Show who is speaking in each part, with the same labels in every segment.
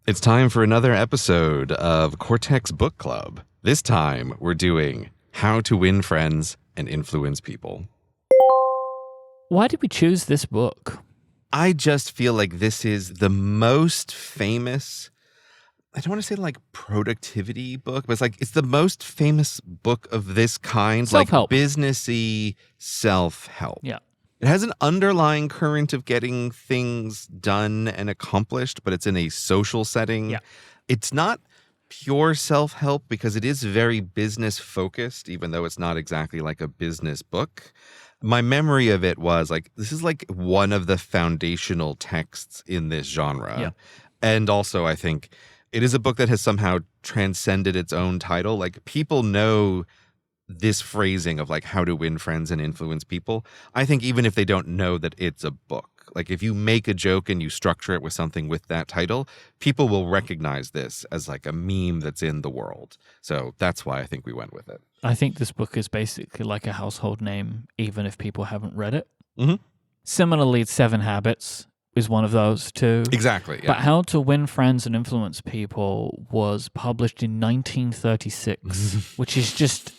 Speaker 1: It's time for another episode of Cortex Book Club. This time, we're doing How to Win Friends and Influence People.
Speaker 2: Why did we choose this book?
Speaker 1: I just feel like this is the most famous, I don't want to say like productivity book, but it's the most famous book of this kind.
Speaker 2: Self-help.
Speaker 1: Like businessy self-help.
Speaker 2: Yeah.
Speaker 1: It has an underlying current of getting things done and accomplished, but it's in a social setting.
Speaker 2: Yeah.
Speaker 1: It's not pure self-help because it is very business-focused, even though it's not exactly like a business book. My memory of it was like, this is like one of the foundational texts in this genre.
Speaker 2: Yeah.
Speaker 1: And also, I think it is a book that has somehow transcended its own title. Like, people know this phrasing of like how to win friends and influence people. I think even if they don't know that it's a book, like if you make a joke and you structure it with something with that title, people will recognize this as like a meme that's in the world. So that's why I think we went with it.
Speaker 2: I think this book is basically like a household name, even if people haven't read it.
Speaker 1: Mm-hmm.
Speaker 2: Similarly, 7 Habits is one of those too.
Speaker 1: Exactly. Yeah.
Speaker 2: But How to Win Friends and Influence People was published in 1936, which is just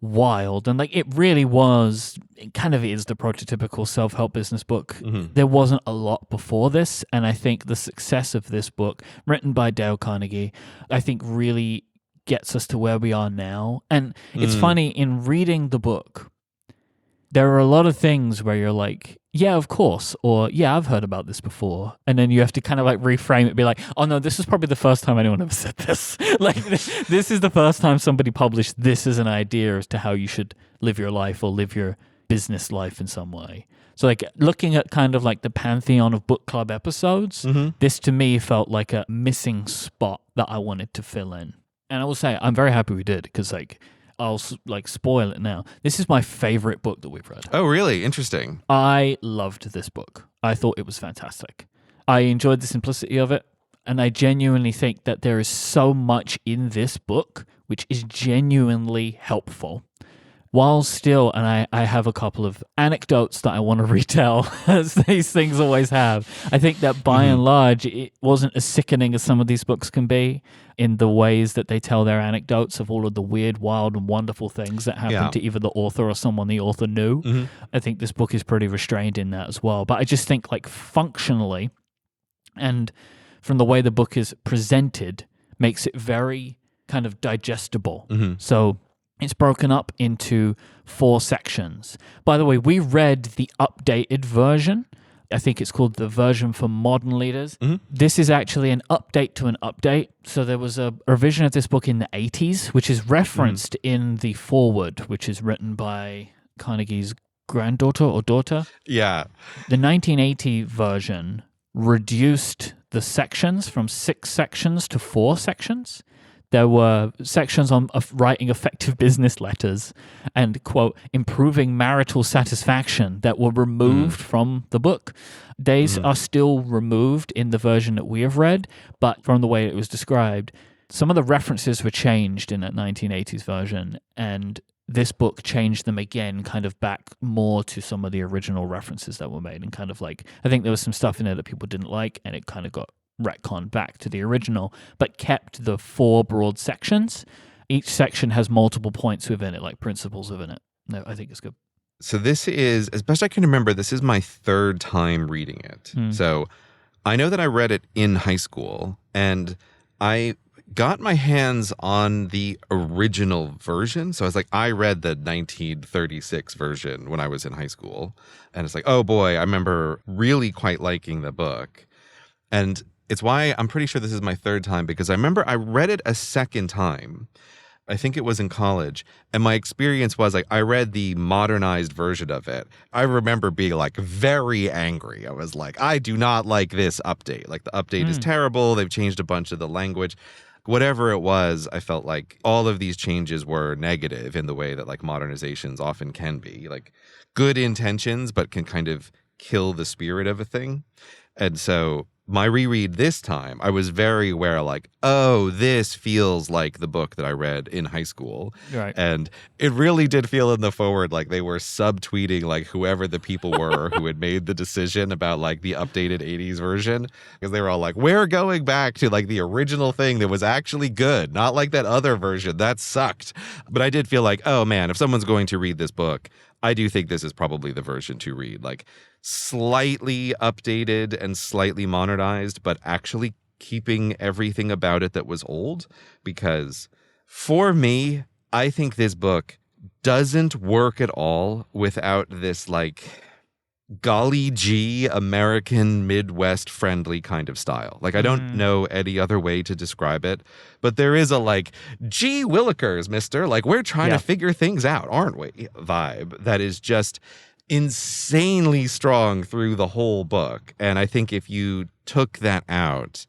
Speaker 2: wild. And like it really was, it kind of is the prototypical self-help business book.
Speaker 1: Mm-hmm.
Speaker 2: There wasn't a lot before this, and I think the success of this book, written by Dale Carnegie, I think really gets us to where we are now. And it's funny, in reading the book, there are a lot of things where you're like, yeah, of course, or yeah, I've heard about this before. And then you have to kind of like reframe it, be like, oh no, this is probably the first time anyone ever said this. Like this is the first time somebody published this as an idea as to how you should live your life or live your business life in some way. So like looking at kind of like the pantheon of book club episodes, this to me felt like a missing spot that I wanted to fill in. And I will say, I'm very happy we did, because like, I'll like spoil it now. This is my favorite book that we've read.
Speaker 1: Oh, really? Interesting.
Speaker 2: I loved this book. I thought it was fantastic. I enjoyed the simplicity of it. And I genuinely think that there is so much in this book which is genuinely helpful. While still, and I have a couple of anecdotes that I want to retell, as these things always have. I think that by and large, it wasn't as sickening as some of these books can be in the ways that they tell their anecdotes of all of the weird, wild, and wonderful things that happened to either the author or someone the author knew. I think this book is pretty restrained in that as well. But I just think like functionally, and from the way the book is presented, makes it very kind of digestible. So it's broken up into 4 sections. By the way, we read the updated version. I think it's called the version for modern leaders. This is actually an update to an update. So there was a revision of this book in the 80s, which is referenced in the foreword, which is written by Carnegie's granddaughter or daughter.
Speaker 1: Yeah.
Speaker 2: The 1980 version reduced the sections from 6 sections to 4 sections. There were sections on writing effective business letters and, quote, improving marital satisfaction that were removed from the book. These are still removed in the version that we have read, but from the way it was described, some of the references were changed in that 1980s version, and this book changed them again, kind of back more to some of the original references that were made, and kind of like, I think there was some stuff in there that people didn't like, and it kind of got retcon back to the original, but kept the 4 broad sections. Each section has multiple points within it, like principles within it. No, I think it's good.
Speaker 1: So this is, as best I can remember, this is my 3rd time reading it. So I know that I read it in high school, and I got my hands on the original version. So I was like, I read the 1936 version when I was in high school. And it's like, oh boy, I remember really quite liking the book. And it's why I'm pretty sure this is my 3rd time, because I remember I read it a second time. I think it was in college. And my experience was like, I read the modernized version of it. I remember being like very angry. I was like, I do not like this update. Like the update is terrible. They've changed a bunch of the language. Whatever it was, I felt like all of these changes were negative in the way that like modernizations often can be. Like good intentions, but can kind of kill the spirit of a thing. And so my reread this time, I was very aware, like, oh, this feels like the book that I read in high school.
Speaker 2: Right.
Speaker 1: And it really did feel in the forward like they were subtweeting like whoever the people were who had made the decision about like the updated 80s version. Because they were all like, we're going back to like the original thing that was actually good, not like that other version. That sucked. But I did feel like, oh man, if someone's going to read this book, I do think this is probably the version to read. Like, slightly updated and slightly modernized, but actually keeping everything about it that was old. Because for me, I think this book doesn't work at all without this like golly gee American Midwest friendly kind of style. Like, I don't know any other way to describe it, but there is a like, gee willikers, mister, like we're trying to figure things out, aren't we, vibe that is just insanely strong through the whole book. And I think if you took that out,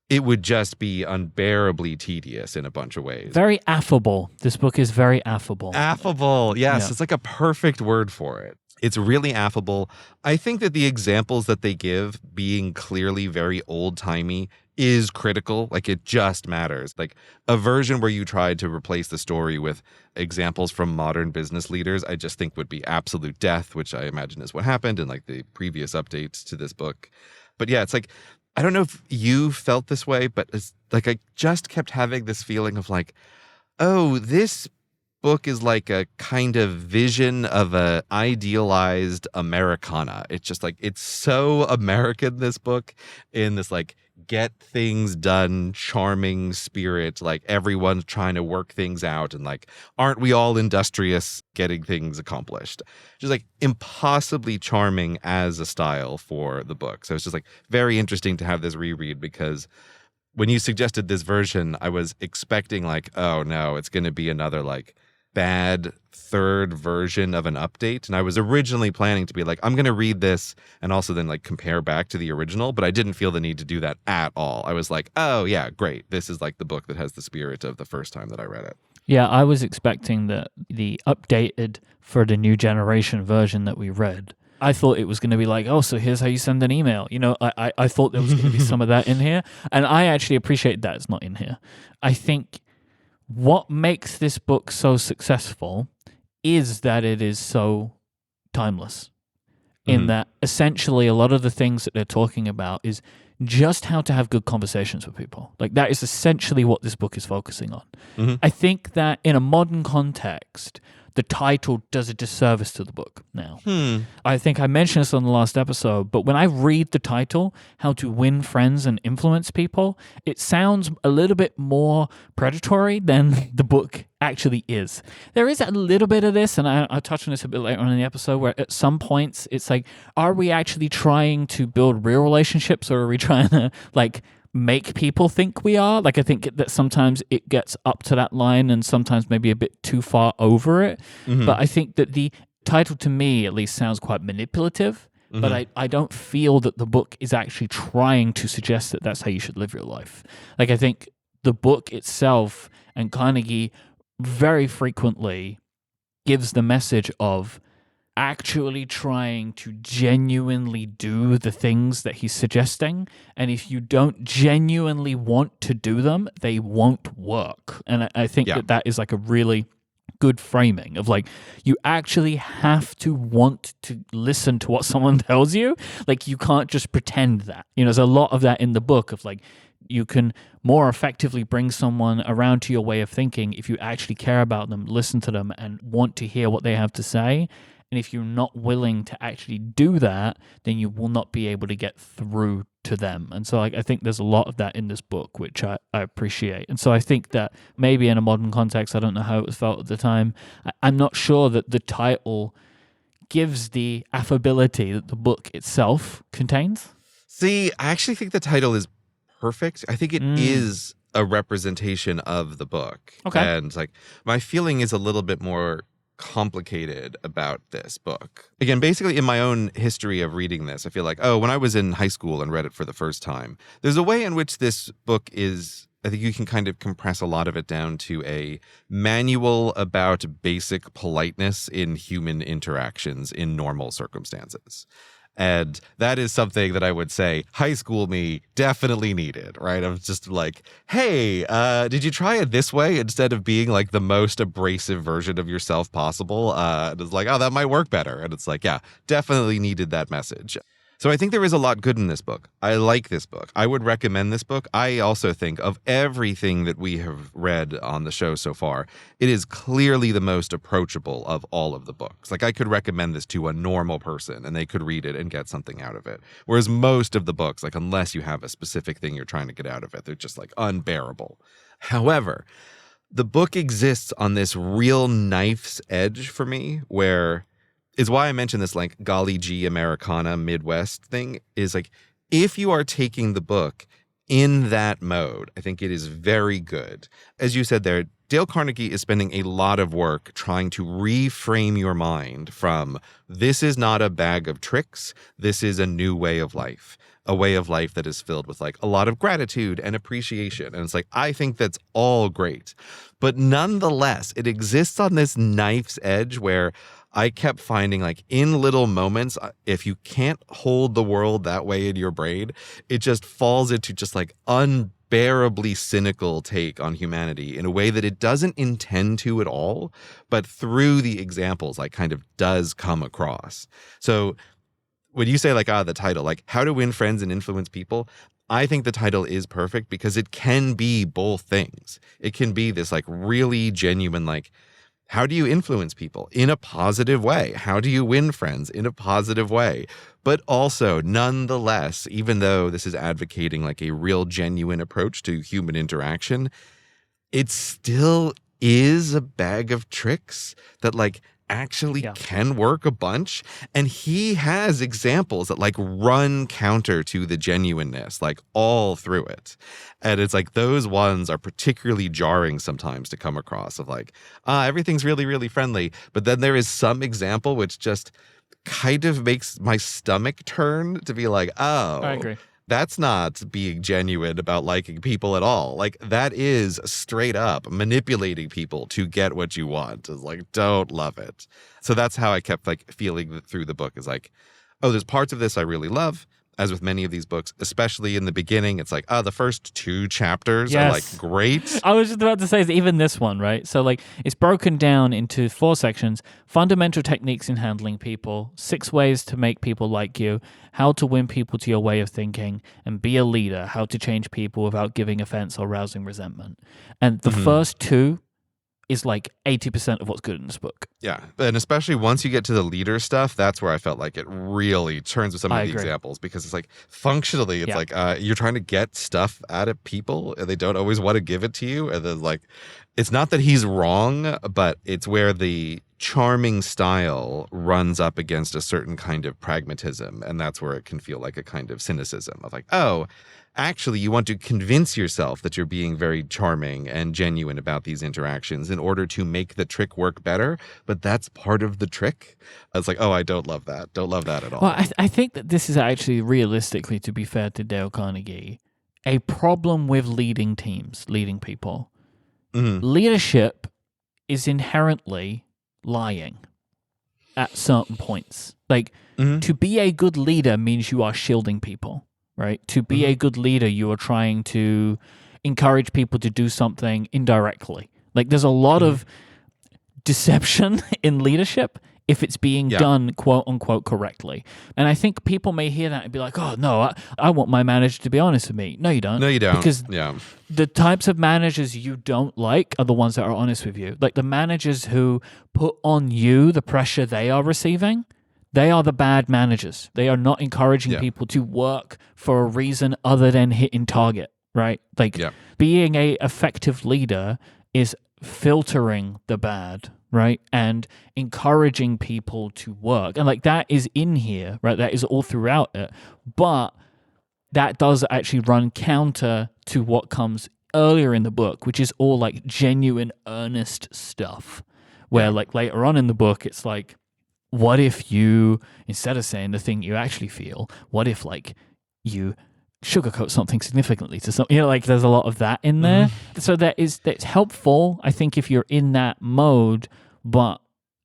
Speaker 1: it would just be unbearably tedious in a bunch of ways.
Speaker 2: Very affable. This book is very affable.
Speaker 1: Affable. Yes, it's like a perfect word for it. It's really affable. I think that the examples that they give being clearly very old-timey is critical. Like, it just matters. Like, a version where you tried to replace the story with examples from modern business leaders, I just think would be absolute death, which I imagine is what happened in like the previous updates to this book. But yeah, it's like, I don't know if you felt this way, but it's like I just kept having this feeling of like, oh, this book is like a kind of vision of a idealized Americana. It's just like, it's so American, this book, in this like get things done, charming spirit. Like, everyone's trying to work things out, and like, aren't we all industrious getting things accomplished? Just like impossibly charming as a style for the book. So it's just like very interesting to have this reread, because when you suggested this version, I was expecting like, oh no, it's going to be another like bad third version of an update. And I was originally planning to be like, I'm going to read this and also then like compare back to the original, but I didn't feel the need to do that at all. I was like, oh yeah, great. This is like the book that has the spirit of the first time that I read it.
Speaker 2: Yeah, I was expecting that the updated for the new generation version that we read, I thought it was going to be like, oh, so here's how you send an email. You know, I thought there was going to be some of that in here. And I actually appreciate that it's not in here. I think what makes this book so successful is that it is so timeless. In that essentially a lot of the things that they're talking about is just how to have good conversations with people. Like, that is essentially what this book is focusing on. I think that in a modern context, the title does a disservice to the book now. I think I mentioned this on the last episode, but when I read the title, How to Win Friends and Influence People, it sounds a little bit more predatory than the book actually is. There is a little bit of this, and I'll touch on this a bit later on in the episode, where at some points it's like, are we actually trying to build real relationships, or are we trying to like make people think we are? Like, I think that sometimes it gets up to that line and sometimes maybe a bit too far over it. But I think that the title, to me at least, sounds quite manipulative. But I don't feel that the book is actually trying to suggest that that's how you should live your life. Like, I think the book itself and Carnegie very frequently gives the message of actually trying to genuinely do the things that he's suggesting. And if you don't genuinely want to do them, they won't work. And I think that is like a really good framing of like, you actually have to want to listen to what someone tells you. Like, you can't just pretend that. You know, there's a lot of that in the book of like, you can more effectively bring someone around to your way of thinking if you actually care about them, listen to them, and want to hear what they have to say. And if you're not willing to actually do that, then you will not be able to get through to them. And so like, I think there's a lot of that in this book, which I appreciate. And so I think that maybe in a modern context, I don't know how it was felt at the time, I'm not sure that the title gives the affability that the book itself contains.
Speaker 1: See, I actually think the title is perfect. I think it is a representation of the book.
Speaker 2: Okay.
Speaker 1: And like, my feeling is a little bit more complicated about this book. Again, basically in my own history of reading this, I feel like, oh, when I was in high school and read it for the first time, there's a way in which this book is, I think you can kind of compress a lot of it down to a manual about basic politeness in human interactions in normal circumstances. And that is something that I would say high school me definitely needed, right? I was just like, hey, did you try it this way instead of being like the most abrasive version of yourself possible? And it's like, oh, that might work better. And it's like, yeah, definitely needed that message. So I think there is a lot good in this book. I like this book. I would recommend this book. I also think of everything that we have read on the show so far, it is clearly the most approachable of all of the books. Like I could recommend this to a normal person and they could read it and get something out of it. Whereas most of the books, like unless you have a specific thing you're trying to get out of it, they're just like unbearable. However, the book exists on this real knife's edge for me where is why I mentioned this like golly gee Americana Midwest thing is like if you are taking the book in that mode, I think it is very good. As you said there, Dale Carnegie is spending a lot of work trying to reframe your mind from this is not a bag of tricks, this is a new way of life. A way of life that is filled with like a lot of gratitude and appreciation. And it's like, I think that's all great. But nonetheless, it exists on this knife's edge where I kept finding like in little moments, if you can't hold the world that way in your brain, it just falls into just like unbearably cynical take on humanity in a way that it doesn't intend to at all, but through the examples, like kind of does come across. So when you say like, the title, like how to win friends and influence people, I think the title is perfect because it can be both things. It can be this like really genuine, like, how do you influence people in a positive way? How do you win friends in a positive way? But also, nonetheless, even though this is advocating like a real genuine approach to human interaction, it still is a bag of tricks that like actually can work a bunch. And he has examples that like run counter to the genuineness, like all through it. And it's like those ones are particularly jarring sometimes to come across of like, everything's really, really friendly. But then there is some example which just kind of makes my stomach turn to be like,
Speaker 2: I agree.
Speaker 1: That's not being genuine about liking people at all. Like that is straight up manipulating people to get what you want. It's like, don't love it. So that's how I kept like feeling through the book is like, oh, there's parts of this I really love. As with many of these books, especially in the beginning, it's like, the first 2 chapters are like great.
Speaker 2: I was just about to say, even this one, right? So like it's broken down into 4 sections: fundamental techniques in handling people, 6 ways to make people like you, how to win people to your way of thinking, and be a leader, how to change people without giving offense or rousing resentment. And the first 2 is like 80% of what's good in this book.
Speaker 1: Yeah, and especially once you get to the leader stuff, that's where I felt like it really turns with some of the examples because it's like functionally, it's like you're trying to get stuff out of people and they don't always want to give it to you. And then like, it's not that he's wrong, but it's where the charming style runs up against a certain kind of pragmatism. And that's where it can feel like a kind of cynicism of like, actually, you want to convince yourself that you're being very charming and genuine about these interactions in order to make the trick work better. But that's part of the trick. It's like, I don't love that. Don't love that at all.
Speaker 2: Well, I think that this is actually realistically, to be fair to Dale Carnegie, a problem with leading teams, leading people. Leadership is inherently lying at certain points. Like, to be a good leader means you are shielding people. Right? To be a good leader, you are trying to encourage people to do something indirectly. Like there's a lot of deception in leadership if it's being done quote unquote correctly. And I think people may hear that and be like, oh no, I want my manager to be honest with me. No, you don't.
Speaker 1: No, you don't.
Speaker 2: Because the types of managers you don't like are the ones that are honest with you. Like the managers who put on you the pressure they are receiving, they are the bad managers. They are not encouraging people to work for a reason other than hitting target, right? Like being a effective leader is filtering the bad, right? And encouraging people to work. And like that is in here, right? That is all throughout it. But that does actually run counter to what comes earlier in the book, which is all like genuine, earnest stuff. Where like later on in the book, it's like, what if you, instead of saying the thing you actually feel, what if like you sugarcoat something significantly to something, like there's a lot of that in there. So that's helpful, I think, if you're in that mode, but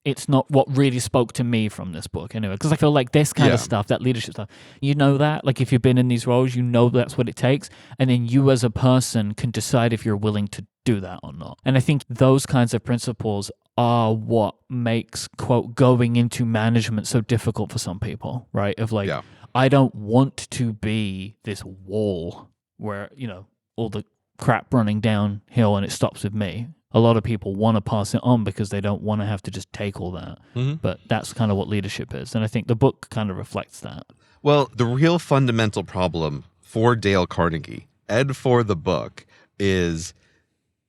Speaker 2: It's not what really spoke to me from this book anyway, because I feel like this kind of stuff, that leadership stuff, you know that, like if you've been in these roles, you know that's what it takes. And then you as a person can decide if you're willing to do that or not. And I think those kinds of principles are what makes, quote, going into management so difficult for some people, right? Of like, I don't want to be this wall where, you know, all the crap running downhill and it stops with me. A lot of people want to pass it on because they don't want to have to just take all that. But that's kind of what leadership is. And I think the book kind of reflects that.
Speaker 1: Well, the real fundamental problem for Dale Carnegie and for the book is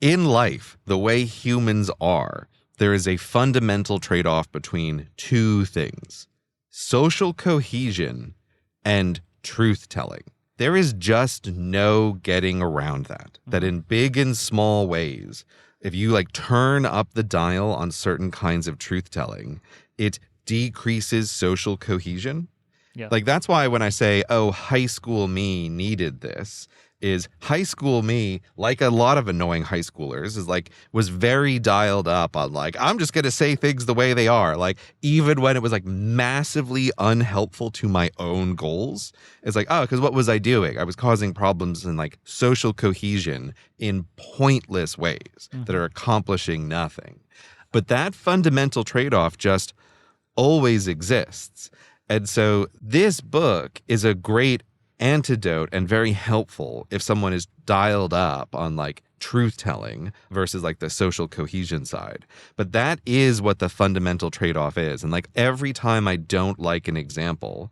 Speaker 1: in life, the way humans are, there is a fundamental trade-off between two things: social cohesion and truth-telling. There is just no getting around that. That in big and small ways, if you like turn up the dial on certain kinds of truth-telling, it decreases social cohesion. Like that's why when I say, oh, high school me needed this, is high school me, like a lot of annoying high schoolers, is like, was very dialed up on like, I'm just going to say things the way they are. Like, even when it was like massively unhelpful to my own goals, it's like, oh, because what was I doing? I was causing problems in like social cohesion in pointless ways that are accomplishing nothing. But that fundamental trade-off just always exists. And so this book is a great antidote and very helpful if someone is dialed up on like truth-telling versus like the social cohesion side. But that is what the fundamental trade-off is. And like every time I don't like an example,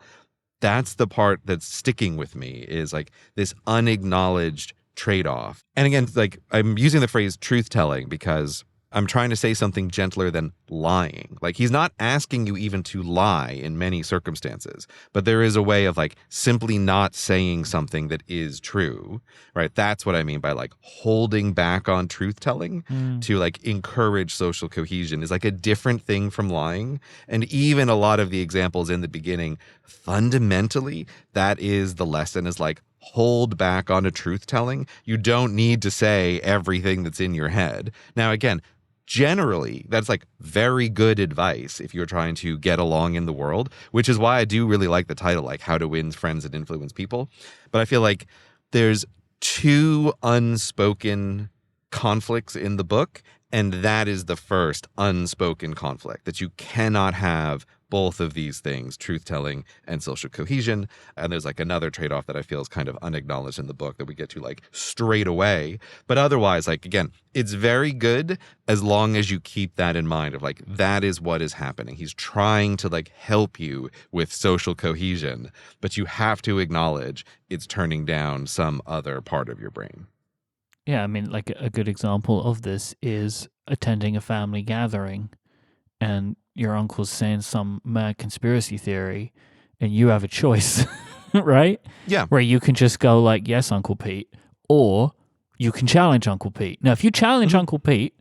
Speaker 1: that's the part that's sticking with me, is like this unacknowledged trade-off. And again, like I'm using the phrase truth-telling because I'm trying to say something gentler than lying. Like he's not asking you even to lie in many circumstances, but there is a way of like simply not saying something that is true, right? That's what I mean by like holding back on truth telling to like encourage social cohesion is like a different thing from lying. And even a lot of the examples in the beginning, fundamentally, that is the lesson, is like, hold back on a truth telling. You don't need to say everything that's in your head. Now, again, generally, that's like very good advice if you're trying to get along in the world, which is why I do really like the title, like How to Win Friends and Influence People. But I feel like there's two unspoken conflicts in the book, and that is the first unspoken conflict, that you cannot have both of these things, truth-telling and social cohesion. And there's like another trade-off that I feel is kind of unacknowledged in the book that we get to like straight away. But otherwise, like, again, it's very good as long as you keep that in mind of like, that is what is happening. He's trying to like help you with social cohesion, but you have to acknowledge it's turning down some other part of your brain.
Speaker 2: Yeah, I mean, like a good example of this is attending a family gathering and your uncle's saying some mad conspiracy theory and you have a choice, right?
Speaker 1: Yeah.
Speaker 2: Where you can just go like, yes, Uncle Pete, or you can challenge Uncle Pete. Now, if you challenge Uncle Pete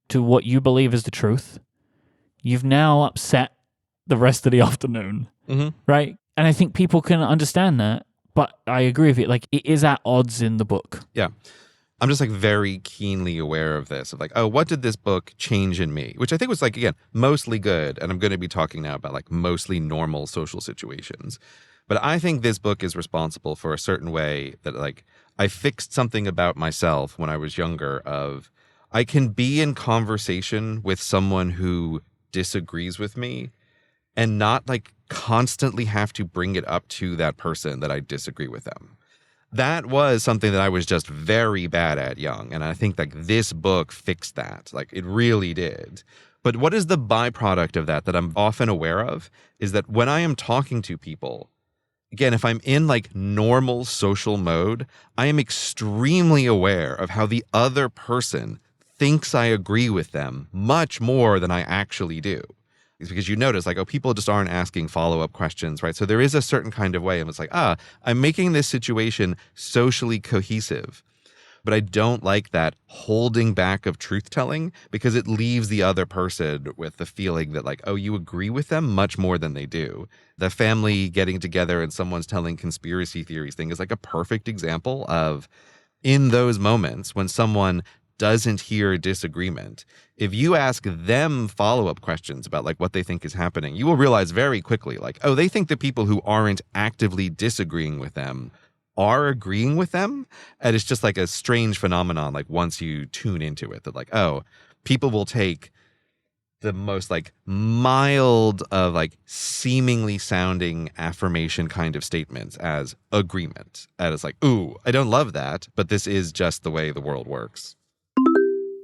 Speaker 2: to what you believe is the truth, you've now upset the rest of the afternoon, right? And I think people can understand that, but I agree with you. Like, it is at odds in the book.
Speaker 1: Yeah. I'm just like very keenly aware of this, of like, oh, what did this book change in me? Which I think was like, again, mostly good. And I'm going to be talking now about like mostly normal social situations. But I think this book is responsible for a certain way that like I fixed something about myself when I was younger of I can be in conversation with someone who disagrees with me and not like constantly have to bring it up to that person that I disagree with them. That was something that I was just very bad at young. And I think like this book fixed that. Like it really did. But what is the byproduct of that I'm often aware of is that when I am talking to people, again, if I'm in like normal social mode, I am extremely aware of how the other person thinks I agree with them much more than I actually do. It's because you notice like, oh, people just aren't asking follow-up questions, right? So there is a certain kind of way, and it's like, I'm making this situation socially cohesive. But I don't like that holding back of truth-telling because it leaves the other person with the feeling that like, oh, you agree with them much more than they do. The family getting together and someone's telling conspiracy theories thing is like a perfect example of in those moments when someone doesn't hear a disagreement, if you ask them follow-up questions about like what they think is happening, you will realize very quickly, like, oh, they think the people who aren't actively disagreeing with them are agreeing with them. And it's just like a strange phenomenon, like once you tune into it, that like, oh, people will take the most like mild of like seemingly sounding affirmation kind of statements as agreement. And it's like, ooh, I don't love that, but this is just the way the world works.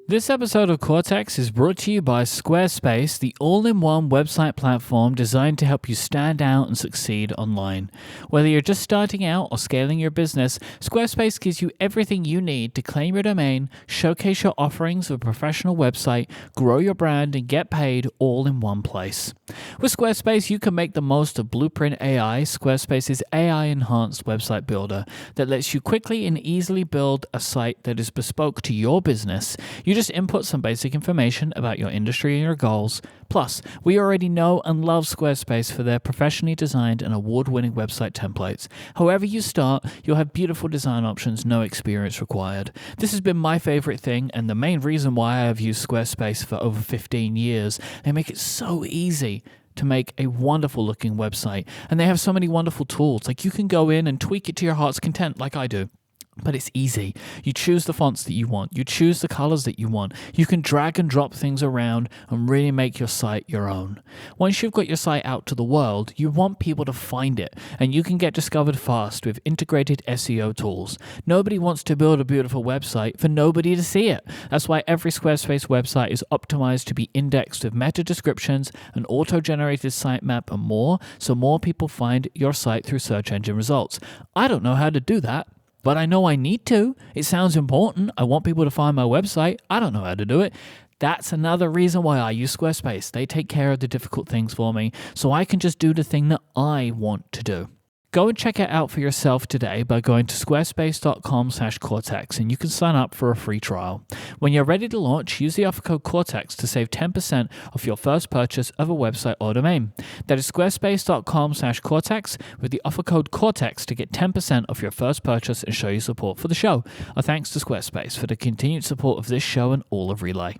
Speaker 2: This episode of Cortex is brought to you by Squarespace, the all-in-one website platform designed to help you stand out and succeed online. Whether you're just starting out or scaling your business, Squarespace gives you everything you need to claim your domain, showcase your offerings of a professional website, grow your brand, and get paid all in one place. With Squarespace, you can make the most of Blueprint AI, Squarespace's AI-enhanced website builder that lets you quickly and easily build a site that is bespoke to your business. You just input some basic information about your industry and your goals. Plus, we already know and love Squarespace for their professionally designed and award-winning website templates. However you start, you'll have beautiful design options, no experience required. This has been my favorite thing and the main reason why I have used Squarespace for over 15 years. They make it so easy to make a wonderful looking website. And they have so many wonderful tools. Like you can go in and tweak it to your heart's content like I do. But it's easy. You choose the fonts that you want. You choose the colors that you want. You can drag and drop things around and really make your site your own. Once you've got your site out to the world, you want people to find it, and you can get discovered fast with integrated SEO tools. Nobody wants to build a beautiful website for nobody to see it. That's why every Squarespace website is optimized to be indexed with meta descriptions, an auto-generated sitemap, and more, so more people find your site through search engine results. I don't know how to do that, but I know I need to. It sounds important. I want people to find my website. I don't know how to do it. That's another reason why I use Squarespace. They take care of the difficult things for me, so I can just do the thing that I want to do. Go and check it out for yourself today by going to squarespace.com/Cortex, and you can sign up for a free trial. When you're ready to launch, use the offer code Cortex to save 10% off your first purchase of a website or domain. That is squarespace.com/Cortex with the offer code Cortex to get 10% off your first purchase and show your support for the show. Our thanks to Squarespace for the continued support of this show and all of Relay.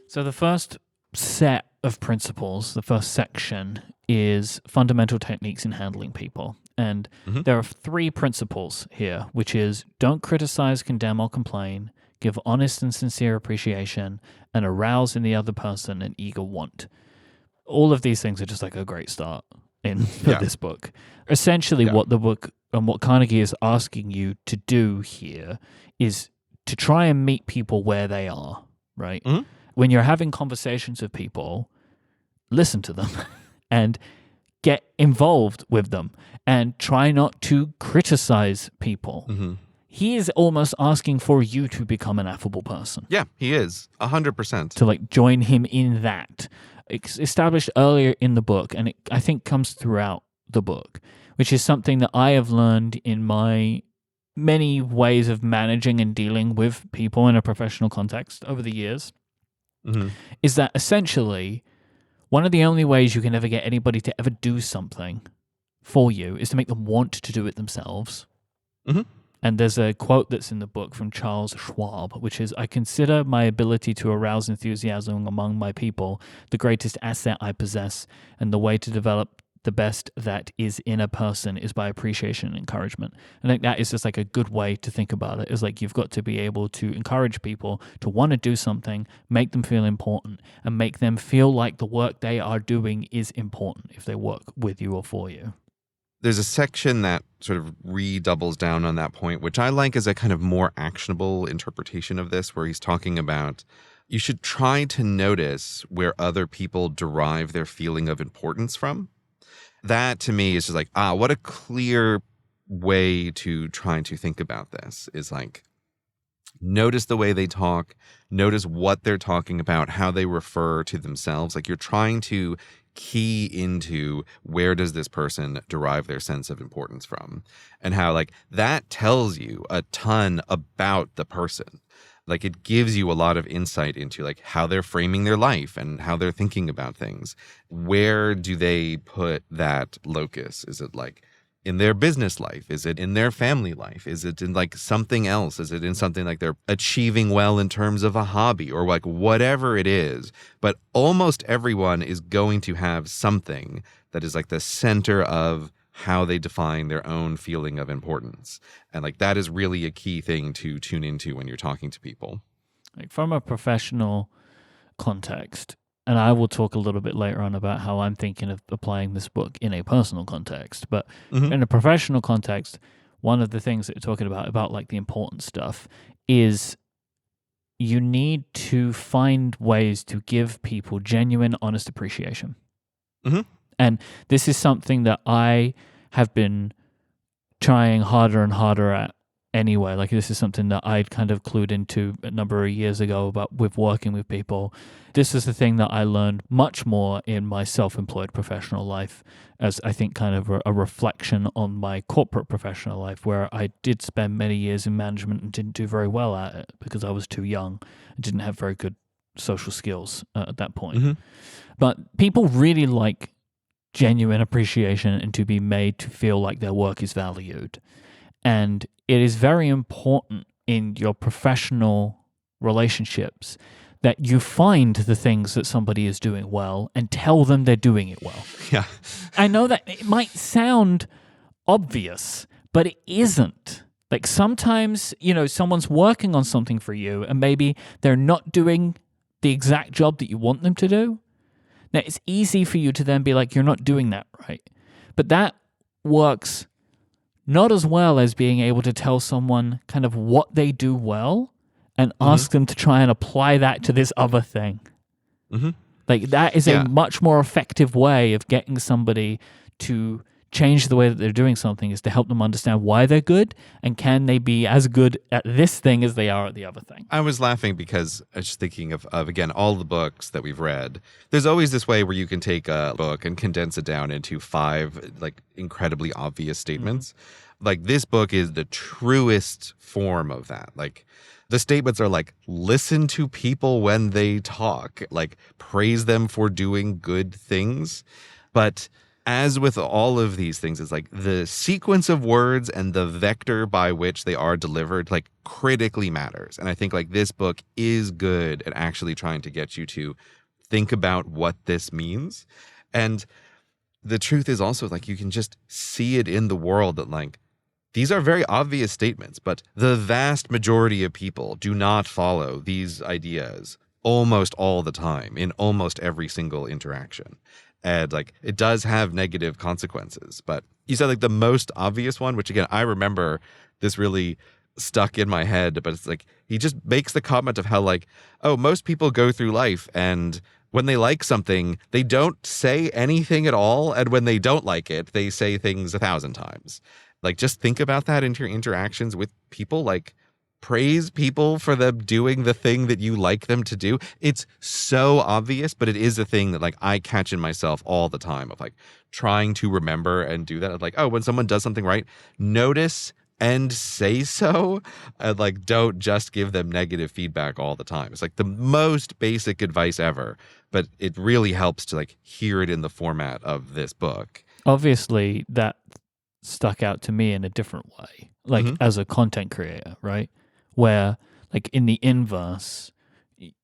Speaker 2: So the first set of principles, the first section, is fundamental techniques in handling people. And there are 3 principles here, which is don't criticize, condemn, or complain, give honest and sincere appreciation, and arouse in the other person an eager want. All of these things are just like a great start for this book. Essentially, what the book and what Carnegie is asking you to do here is to try and meet people where they are, right? Mm-hmm. When you're having conversations with people, listen to them and get involved with them and try not to criticize people. Mm-hmm. He is almost asking for you to become an affable person.
Speaker 1: Yeah, he is 100%.
Speaker 2: To like join him in that. It's established earlier in the book, and it, I think, comes throughout the book, which is something that I have learned in my many ways of managing and dealing with people in a professional context over the years, is that essentially one of the only ways you can ever get anybody to ever do something for you is to make them want to do it themselves. Mm-hmm. And there's a quote that's in the book from Charles Schwab, which is, I consider my ability to arouse enthusiasm among my people the greatest asset I possess, and the way to develop the best that is in a person is by appreciation and encouragement. I think that is just like a good way to think about it. Is like you've got to be able to encourage people to want to do something, make them feel important, and make them feel like the work they are doing is important if they work with you or for you.
Speaker 1: There's a section that sort of redoubles down on that point, which I like as a kind of more actionable interpretation of this, where he's talking about you should try to notice where other people derive their feeling of importance from. That to me is just like, what a clear way to try to think about this is like, notice the way they talk, notice what they're talking about, how they refer to themselves. Like you're trying to key into where does this person derive their sense of importance from, and how like that tells you a ton about the person. Like it gives you a lot of insight into like how they're framing their life and how they're thinking about things. Where do they put that locus? Is it like in their business life? Is it in their family life? Is it in like something else? Is it in something like they're achieving well in terms of a hobby or like whatever it is? But almost everyone is going to have something that is like the center of how they define their own feeling of importance. And like that is really a key thing to tune into when you're talking to people.
Speaker 2: Like from a professional context, and I will talk a little bit later on about how I'm thinking of applying this book in a personal context, but in a professional context, one of the things that you're talking about like the important stuff, is you need to find ways to give people genuine, honest appreciation. And this is something that I have been trying harder and harder at anyway. Like this is something that I'd kind of clued into a number of years ago about with working with people. This is the thing that I learned much more in my self-employed professional life, as I think kind of a reflection on my corporate professional life, where I did spend many years in management and didn't do very well at it because I was too young and didn't have very good social skills at that point. But people really like genuine appreciation and to be made to feel like their work is valued. And it is very important in your professional relationships that you find the things that somebody is doing well and tell them they're doing it well.
Speaker 1: Yeah.
Speaker 2: I know that it might sound obvious, but it isn't. Like sometimes, someone's working on something for you and maybe they're not doing the exact job that you want them to do. Now, it's easy for you to then be like, you're not doing that right. But that works not as well as being able to tell someone kind of what they do well and ask them to try and apply that to this other thing. Like that is a much more effective way of getting somebody to change the way that they're doing something, is to help them understand why they're good and can they be as good at this thing as they are at the other thing.
Speaker 1: I was laughing because I was just thinking of again, all the books that we've read. There's always this way where you can take a book and condense it down into 5 like incredibly obvious statements. Like this book is the truest form of that. Like the statements are like, listen to people when they talk, like praise them for doing good things. But as with all of these things, it's like the sequence of words and the vector by which they are delivered, like critically matters. And I think like this book is good at actually trying to get you to think about what this means. And the truth is also like, you can just see it in the world that like, these are very obvious statements, but the vast majority of people do not follow these ideas almost all the time in almost every single interaction. And like it does have negative consequences. But you said like the most obvious one, which again, I remember this really stuck in my head, but it's like he just makes the comment of how like, oh, most people go through life and when they like something, they don't say anything at all. And when they don't like it, they say things 1,000 times. Like just think about that in your interactions with people. Like praise people for them doing the thing that you like them to do. It's so obvious, but it is a thing that like I catch in myself all the time of like trying to remember and do that. Like, oh, when someone does something right, notice and say so. And like, don't just give them negative feedback all the time. It's like the most basic advice ever, but it really helps to like hear it in the format of this book.
Speaker 2: Obviously, that stuck out to me in a different way, like as a content creator, right? Where like in the inverse,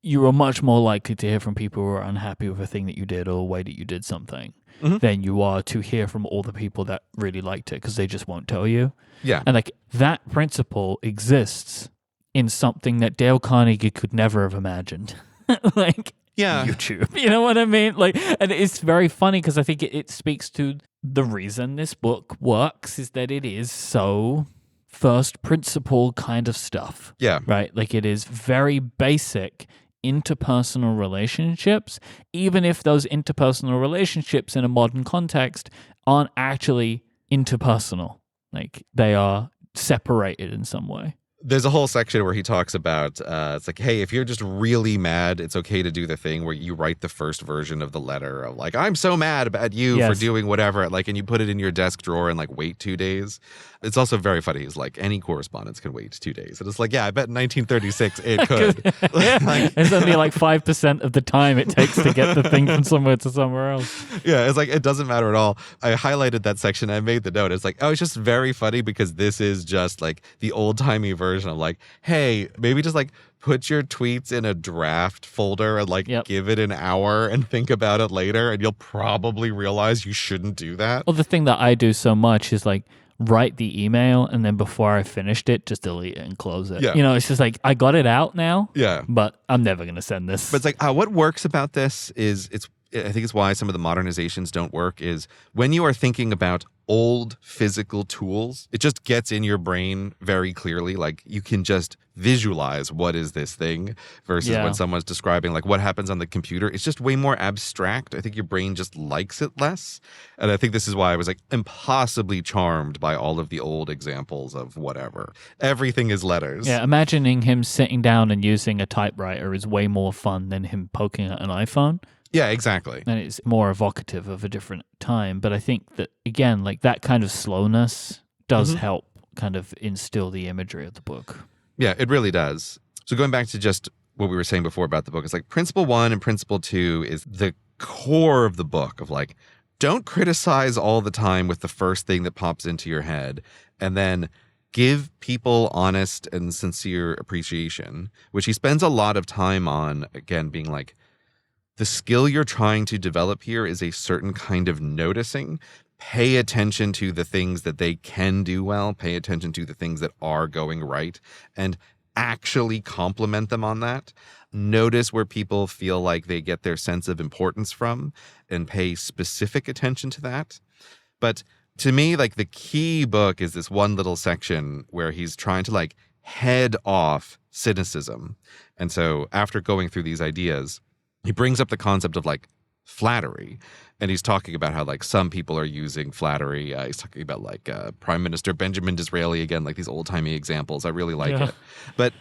Speaker 2: you are much more likely to hear from people who are unhappy with a thing that you did or a way that you did something than you are to hear from all the people that really liked it because they just won't tell you.
Speaker 1: Yeah.
Speaker 2: And like that principle exists in something that Dale Carnegie could never have imagined. Like YouTube. You know what I mean? Like, and it's very funny because I think it speaks to the reason this book works is that it is so first principle kind of stuff.
Speaker 1: Yeah.
Speaker 2: Right? Like it is very basic interpersonal relationships, even if those interpersonal relationships in a modern context aren't actually interpersonal. Like they are separated in some way.
Speaker 1: There's a whole section where he talks about, it's like, hey, if you're just really mad, it's okay to do the thing where you write the first version of the letter of like, I'm so mad at you for doing whatever, like, and you put it in your desk drawer and like wait 2 days. It's also very funny. He's like, any correspondence can wait 2 days. And it's like, yeah, I bet in 1936 it could.
Speaker 2: Like, it's only like 5% of the time it takes to get the thing from somewhere to somewhere else.
Speaker 1: Yeah, it's like, it doesn't matter at all. I highlighted that section. I made the note. It's like, oh, it's just very funny because this is just like the old-timey version of like, hey, maybe just like put your tweets in a draft folder and like give it an hour and think about it later, and you'll probably realize you shouldn't do that.
Speaker 2: Well, the thing that I do so much is like write the email and then before I finished it, just delete it and close it.
Speaker 1: Yeah.
Speaker 2: You know, it's just like, I got it out now,
Speaker 1: yeah,
Speaker 2: but I'm never going to send this.
Speaker 1: But it's like, what works about this is I think it's why some of the modernizations don't work is when you are thinking about old physical tools, it just gets in your brain very clearly. Like you can just visualize what is this thing versus when someone's describing like what happens on the computer. It's just way more abstract. I think your brain just likes it less. And I think this is why I was like impossibly charmed by all of the old examples of whatever. Everything is letters.
Speaker 2: Yeah, imagining him sitting down and using a typewriter is way more fun than him poking at an iPhone.
Speaker 1: Yeah, exactly.
Speaker 2: And it's more evocative of a different time. But I think that, again, like that kind of slowness does help kind of instill the imagery of the book.
Speaker 1: Yeah, it really does. So going back to just what we were saying before about the book, it's like principle 1 and principle 2 is the core of the book of like, don't criticize all the time with the first thing that pops into your head, and then give people honest and sincere appreciation, which he spends a lot of time on, again, being like, the skill you're trying to develop here is a certain kind of noticing. Pay attention to the things that they can do well. Pay attention to the things that are going right and actually compliment them on that. Notice where people feel like they get their sense of importance from and pay specific attention to that. But to me, like the key book is this one little section where he's trying to like head off cynicism. And so after going through these ideas, he brings up the concept of like flattery, and he's talking about how like some people are using flattery. He's talking about like Prime Minister Benjamin Disraeli again, like these old-timey examples. I really like it. But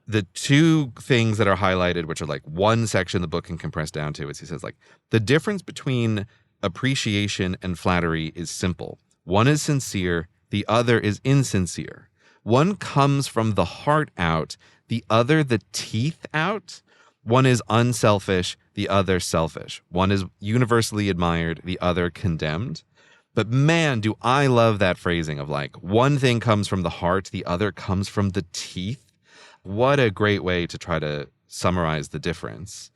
Speaker 1: the two things that are highlighted, which are like one section the book can compress down to, is he says like the difference between appreciation and flattery is simple. One is sincere, the other is insincere. One comes from the heart out, the other the teeth out. One is unselfish, the other selfish. One is universally admired, the other condemned. But man, do I love that phrasing of like, one thing comes from the heart, the other comes from the teeth. What a great way to try to summarize the difference.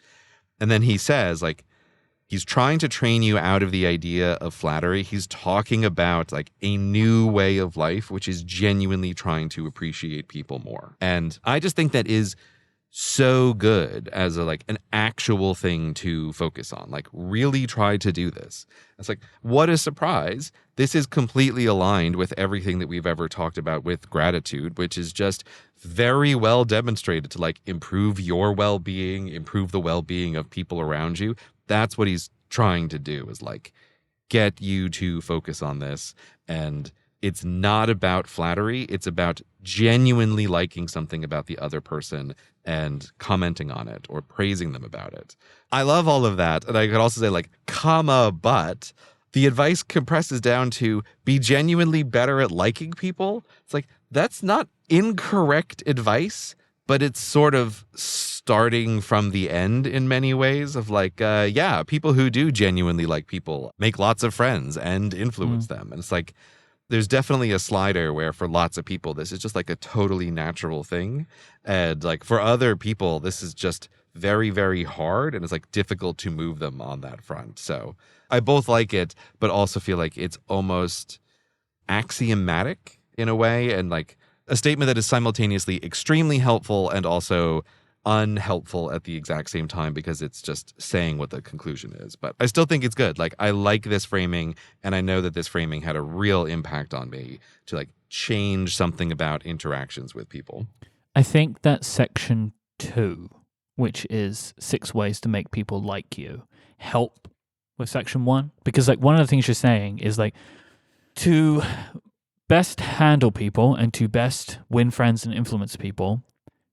Speaker 1: And then he says, like, he's trying to train you out of the idea of flattery. He's talking about like a new way of life, which is genuinely trying to appreciate people more. And I just think that is so good as a like an actual thing to focus on. Like really try to do this. It's like, what a surprise. This is completely aligned with everything that we've ever talked about with gratitude, which is just very well demonstrated to like improve your well-being, improve the well-being of people around you. That's what he's trying to do, is like get you to focus on this. And it's not about flattery. It's about genuinely liking something about the other person and commenting on it or praising them about it. I love all of that. And I could also say like, but the advice compresses down to be genuinely better at liking people. It's like, that's not incorrect advice, but it's sort of starting from the end in many ways of like, people who do genuinely like people make lots of friends and influence them. And it's like, there's definitely a slider where for lots of people, this is just like a totally natural thing. And like for other people, this is just very, very hard. And it's like difficult to move them on that front. So I both like it, but also feel like it's almost axiomatic in a way. And like a statement that is simultaneously extremely helpful and also unhelpful at the exact same time, because it's just saying what the conclusion is. But I still think it's good. Like I like this framing, and I know that this framing had a real impact on me to like change something about interactions with people.
Speaker 2: I think that section 2, which is 6 ways to make people like you, help with section 1, because like one of the things you're saying is like to best handle people and to best win friends and influence people,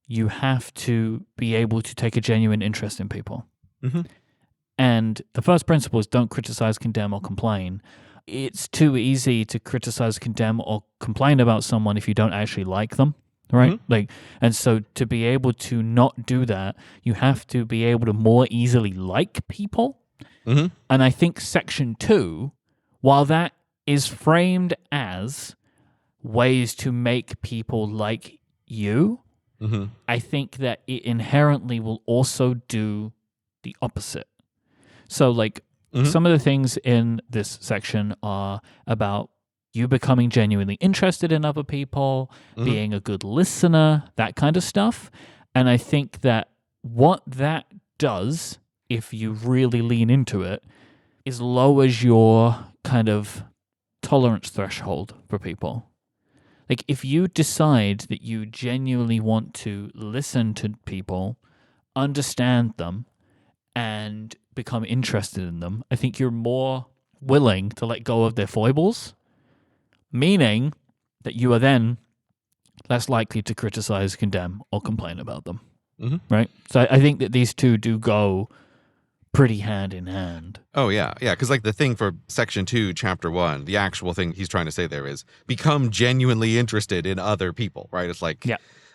Speaker 2: you have to be able to take a genuine interest in people.
Speaker 1: Mm-hmm.
Speaker 2: And the first principle is don't criticize, condemn, or complain. It's too easy to criticize, condemn, or complain about someone if you don't actually like them, right? And so to be able to not do that, you have to be able to more easily like people.
Speaker 1: Mm-hmm.
Speaker 2: And I think section 2, while that is framed as ways to make people like you,
Speaker 1: Mm-hmm.
Speaker 2: I think that it inherently will also do the opposite. So, like, some of the things in this section are about you becoming genuinely interested in other people, being a good listener, that kind of stuff. And I think that what that does, if you really lean into it, is lowers your kind of tolerance threshold for people. Like, if you decide that you genuinely want to listen to people, understand them, and become interested in them, I think you're more willing to let go of their foibles, meaning that you are then less likely to criticize, condemn, or complain about them. Right? So I think that these two do go pretty hand in hand.
Speaker 1: Oh, yeah. Yeah. Because, like, the thing for section 2, chapter 1, the actual thing he's trying to say there is become genuinely interested in other people, right? It's like,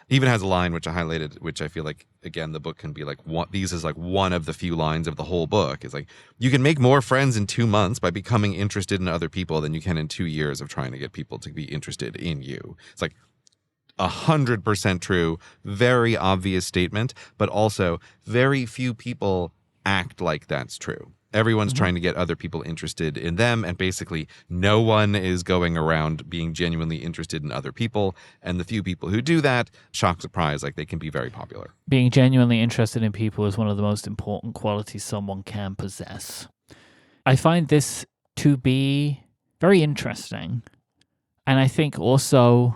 Speaker 1: even has a line which I highlighted, which I feel like, again, the book can be like, these is like one of the few lines of the whole book. It's like, you can make more friends in 2 months by becoming interested in other people than you can in 2 years of trying to get people to be interested in you. It's like 100% true, very obvious statement, but also very few people act like that's true. Everyone's trying to get other people interested in them, and basically no one is going around being genuinely interested in other people. And the few people who do that, shock, surprise, like they can be very popular.
Speaker 2: Being genuinely interested in people is one of the most important qualities someone can possess. I find this to be very interesting, and I think also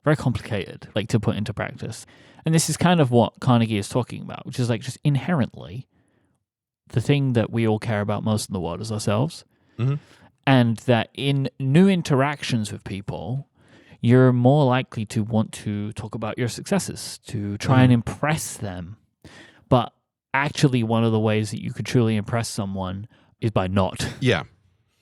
Speaker 2: very complicated, like, to put into practice. And this is kind of what Carnegie is talking about, which is like just inherently the thing that we all care about most in the world is ourselves. And that in new interactions with people, you're more likely to want to talk about your successes, to try and impress them. But actually, one of the ways that you could truly impress someone is by not.
Speaker 1: Yeah.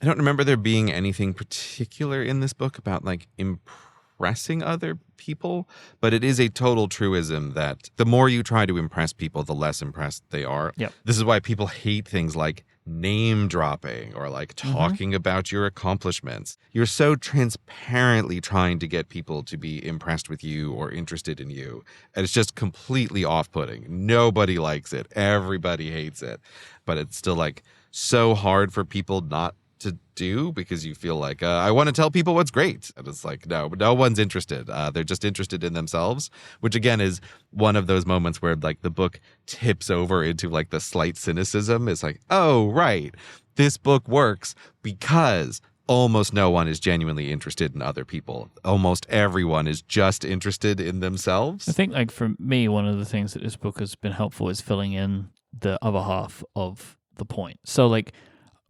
Speaker 1: I don't remember there being anything particular in this book about, like, impressing other people, but it is a total truism that the more you try to impress people, the less impressed they are. This is why people hate things like name dropping or like talking about your accomplishments. You're so transparently trying to get people to be impressed with you or interested in you, and it's just completely off-putting. Nobody likes it. Everybody hates it. But it's still, like, so hard for people not to do, because you feel like, I want to tell people what's great. And it's like, no one's interested. They're just interested in themselves, which again is one of those moments where, like, the book tips over into, like, the slight cynicism. It's like, oh, right, this book works because almost no one is genuinely interested in other people. Almost everyone is just interested in themselves.
Speaker 2: I think, like, for me, one of the things that this book has been helpful is filling in the other half of the point. So, like,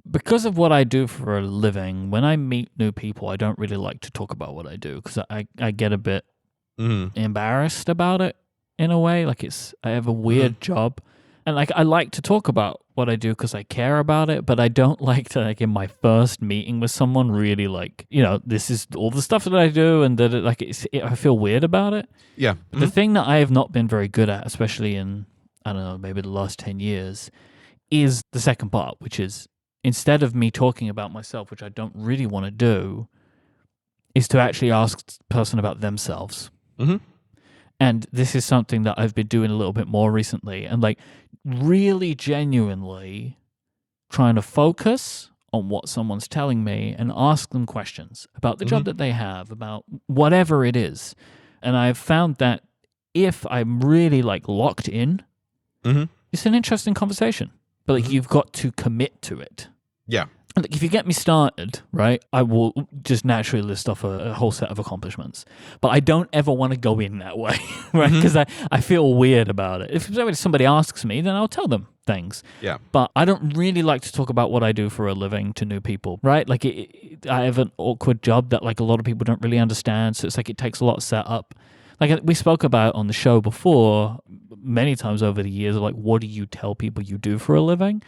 Speaker 2: because of what I do for a living, when I meet new people, I don't really like to talk about what I do because I get a bit embarrassed about it in a way. Like, I have a weird job, and, like, I like to talk about what I do because I care about it, but I don't like to, like, in my first meeting with someone, really, like, you know, this is all the stuff that I do, and that, like, I feel weird about it.
Speaker 1: Yeah.
Speaker 2: But the thing that I have not been very good at, especially in, I don't know, maybe the last 10 years, is the second part, which is, instead of me talking about myself, which I don't really want to do, is to actually ask the person about themselves. And this is something that I've been doing a little bit more recently, and, like, really genuinely trying to focus on what someone's telling me and ask them questions about the job that they have, about whatever it is. And I've found that if I'm really, like, locked in, it's an interesting conversation. But, like, you've got to commit to it.
Speaker 1: Yeah.
Speaker 2: Like, if you get me started, right, I will just naturally list off a whole set of accomplishments. But I don't ever want to go in that way, right? Because I feel weird about it. If somebody asks me, then I'll tell them things.
Speaker 1: Yeah.
Speaker 2: But I don't really like to talk about what I do for a living to new people, right? Like, I have an awkward job that, like, a lot of people don't really understand. So it's like it takes a lot of setup. Like we spoke about on the show before, many times over the years, of like, what do you tell people you do for a living?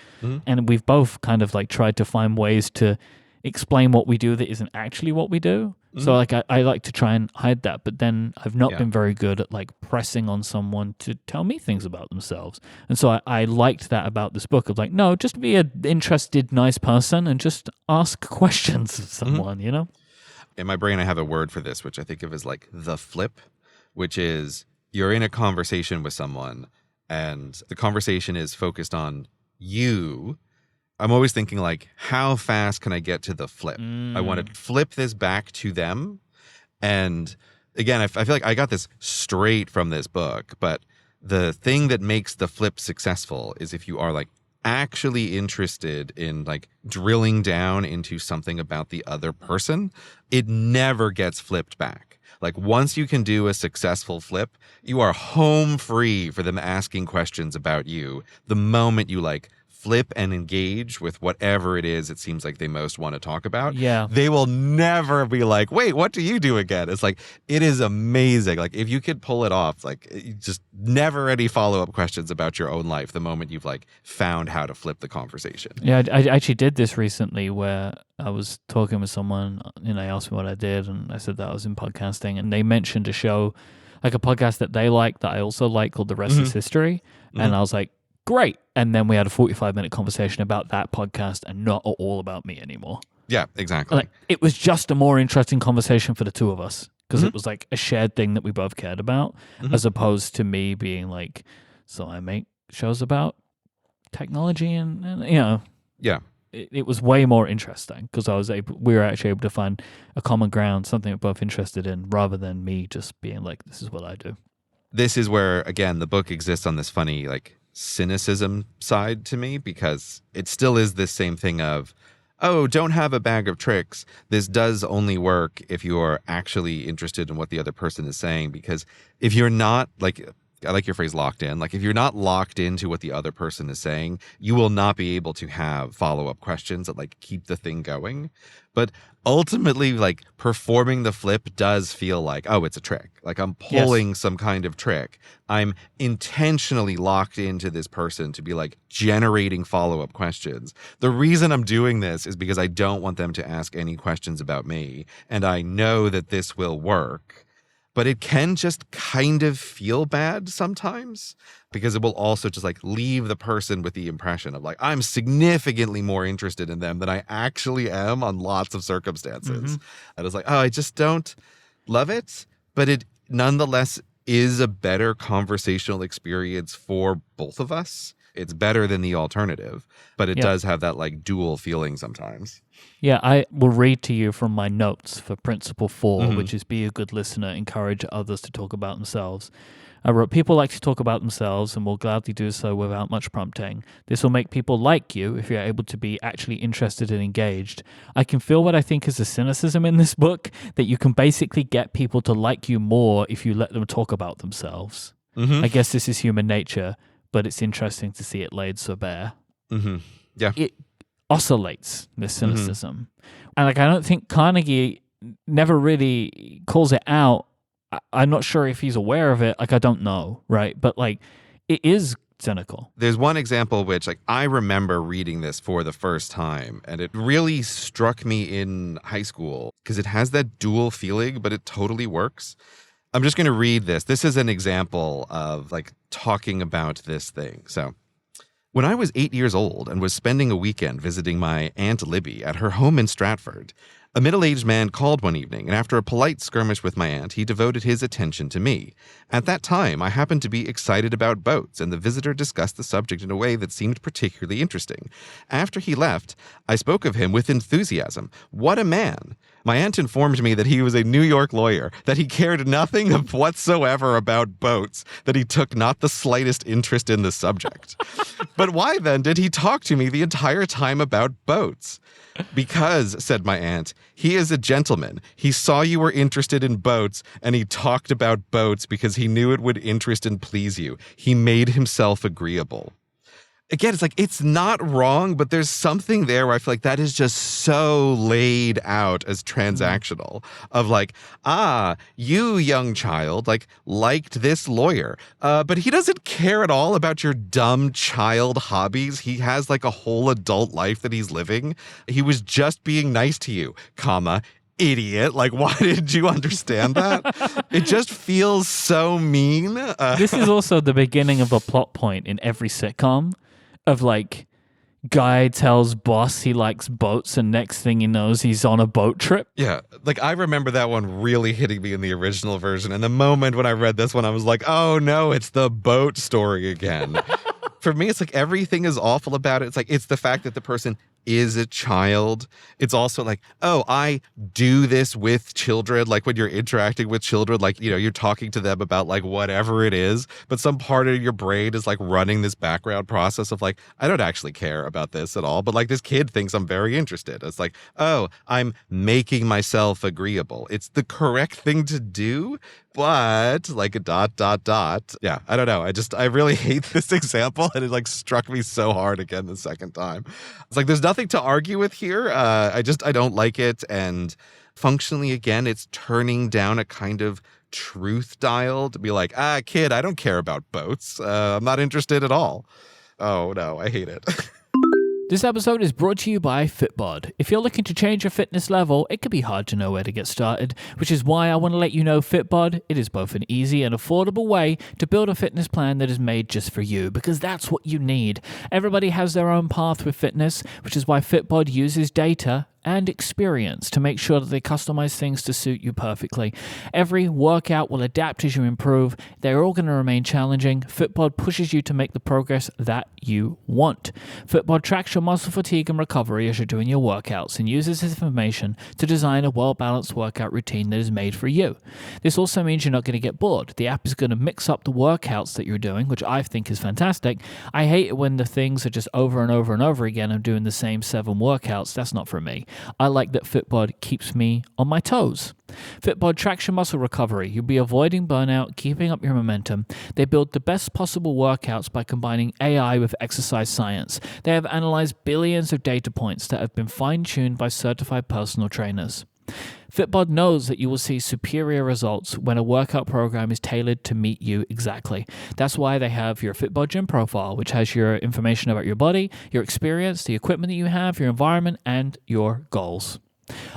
Speaker 2: And we've both kind of like tried to find ways to explain what we do that isn't actually what we do. So like I like to try and hide that, but then I've not been very good at like pressing on someone to tell me things about themselves. And so I liked that about this book of like, no, just be an interested, nice person and just ask questions of someone, you know?
Speaker 1: In my brain, I have a word for this, which I think of as like the flip, which is you're in a conversation with someone and the conversation is focused on you. I'm always thinking like, how fast can I get to the flip? I want to flip this back to them. And again, I feel like I got this straight from this book, but the thing that makes the flip successful is if you are like actually interested in like drilling down into something about the other person, it never gets flipped back. Like once you can do a successful flip, you are home free for them asking questions about you. The moment you like flip and engage with whatever it is it seems like they most want to talk about, they will never be like, wait, what do you do again? It's like, it is amazing. Like if you could pull it off, like just never any follow-up questions about your own life the moment you've like found how to flip the conversation.
Speaker 2: Yeah, I actually did this recently where I was talking with someone and they asked me what I did and I said that I was in podcasting and they mentioned a show, like a podcast that they like that I also like called The Rest is History. And I was like, great. And then we had a 45-minute conversation about that podcast and not all about me anymore.
Speaker 1: Yeah, exactly.
Speaker 2: Like, it was just a more interesting conversation for the two of us because it was like a shared thing that we both cared about as opposed to me being like, so I make shows about technology and you know.
Speaker 1: Yeah.
Speaker 2: It was way more interesting because we were actually able to find a common ground, something we're both interested in rather than me just being like, this is what I do.
Speaker 1: This is where, again, the book exists on this funny like cynicism side to me because it still is this same thing of, oh, don't have a bag of tricks. This does only work if you are actually interested in what the other person is saying, because if you're not like, I like your phrase locked in. Like if you're not locked into what the other person is saying, you will not be able to have follow-up questions that like keep the thing going. But ultimately, like performing the flip does feel like, oh, it's a trick. Like I'm pulling some kind of trick. I'm intentionally locked into this person to be like generating follow-up questions. The reason I'm doing this is because I don't want them to ask any questions about me. And I know that this will work. But it can just kind of feel bad sometimes because it will also just like leave the person with the impression of like, I'm significantly more interested in them than I actually am on lots of circumstances. And it's like, oh, I just don't love it. But it nonetheless is a better conversational experience for both of us. It's better than the alternative, but it does have that like dual feeling sometimes.
Speaker 2: Yeah, I will read to you from my notes for Principle 4, which is be a good listener, encourage others to talk about themselves. I wrote, people like to talk about themselves and will gladly do so without much prompting. This will make people like you if you're able to be actually interested and engaged. I can feel what I think is a cynicism in this book, that you can basically get people to like you more if you let them talk about themselves. I guess this is human nature, but it's interesting to see it laid so bare.
Speaker 1: Yeah.
Speaker 2: It oscillates, this cynicism. And like, I don't think Carnegie never really calls it out. I'm not sure if he's aware of it. Like, I don't know, right? But like, it is cynical.
Speaker 1: There's one example which like I remember reading this for the first time and it really struck me in high school because it has that dual feeling, but it totally works. I'm just going to read this. This is an example of like talking about this thing. So, when I was 8 years old and was spending a weekend visiting my Aunt Libby at her home in Stratford, A middle-aged man called one evening, and after a polite skirmish with my aunt, he devoted his attention to me. At that time, I happened to be excited about boats, and the visitor discussed the subject in a way that seemed particularly interesting. After he left, I spoke of him with enthusiasm. What a man! My aunt informed me that he was a New York lawyer, that he cared nothing whatsoever about boats, that he took not the slightest interest in the subject. But why then did he talk to me the entire time about boats? Because, said my aunt, he is a gentleman. He saw you were interested in boats, and he talked about boats because he knew it would interest and please you. He made himself agreeable. Again, it's like, it's not wrong, but there's something there where I feel like that is just so laid out as transactional of like, you young child, liked this lawyer, but he doesn't care at all about your dumb child hobbies. He has like a whole adult life that he's living. He was just being nice to you, idiot. Like, why didn't you understand that? It just feels so mean.
Speaker 2: This is also the beginning of a plot point in every sitcom. Of like, guy tells boss he likes boats, and next thing he knows, he's on a boat trip.
Speaker 1: Yeah, like I remember that one really hitting me in the original version. And the moment when I read this one, I was like, oh no, it's the boat story again. For me, it's like everything is awful about it. It's like, it's the fact that the person is a child. It's also like, oh, I do this with children. Like when you're interacting with children, like, you're talking to them about like whatever it is, but some part of your brain is like running this background process of like, I don't actually care about this at all, but like this kid thinks I'm very interested. It's like, oh, I'm making myself agreeable. It's the correct thing to do, but like a ... Yeah, I don't know. I really hate this example, and it like struck me so hard again the second time. It's like, there's nothing to argue with here. I don't like it. And functionally, again, it's turning down a kind of truth dial to be like, kid, I don't care about boats. I'm not interested at all. Oh no, I hate it.
Speaker 2: This episode is brought to you by Fitbod. If you're looking to change your fitness level, it can be hard to know where to get started, which is why I want to let you know Fitbod. It is both an easy and affordable way to build a fitness plan that is made just for you, because that's what you need. Everybody has their own path with fitness, which is why Fitbod uses data and experience to make sure that they customize things to suit you perfectly. Every workout will adapt as you improve. They're all going to remain challenging. Fitbod pushes you to make the progress that you want. Fitbod tracks your muscle fatigue and recovery as you're doing your workouts and uses this information to design a well-balanced workout routine that is made for you. This also means you're not going to get bored. The app is going to mix up the workouts that you're doing, which I think is fantastic. I hate it when the things are just over and over and over again. I'm doing the same 7 workouts. That's not for me. I like that Fitbod keeps me on my toes. Fitbod tracks your muscle recovery. You'll be avoiding burnout, keeping up your momentum. They build the best possible workouts by combining AI with exercise science. They have analyzed billions of data points that have been fine-tuned by certified personal trainers. Fitbod knows that you will see superior results when a workout program is tailored to meet you exactly. That's why they have your Fitbod Gym profile, which has your information about your body, your experience, the equipment that you have, your environment, and your goals.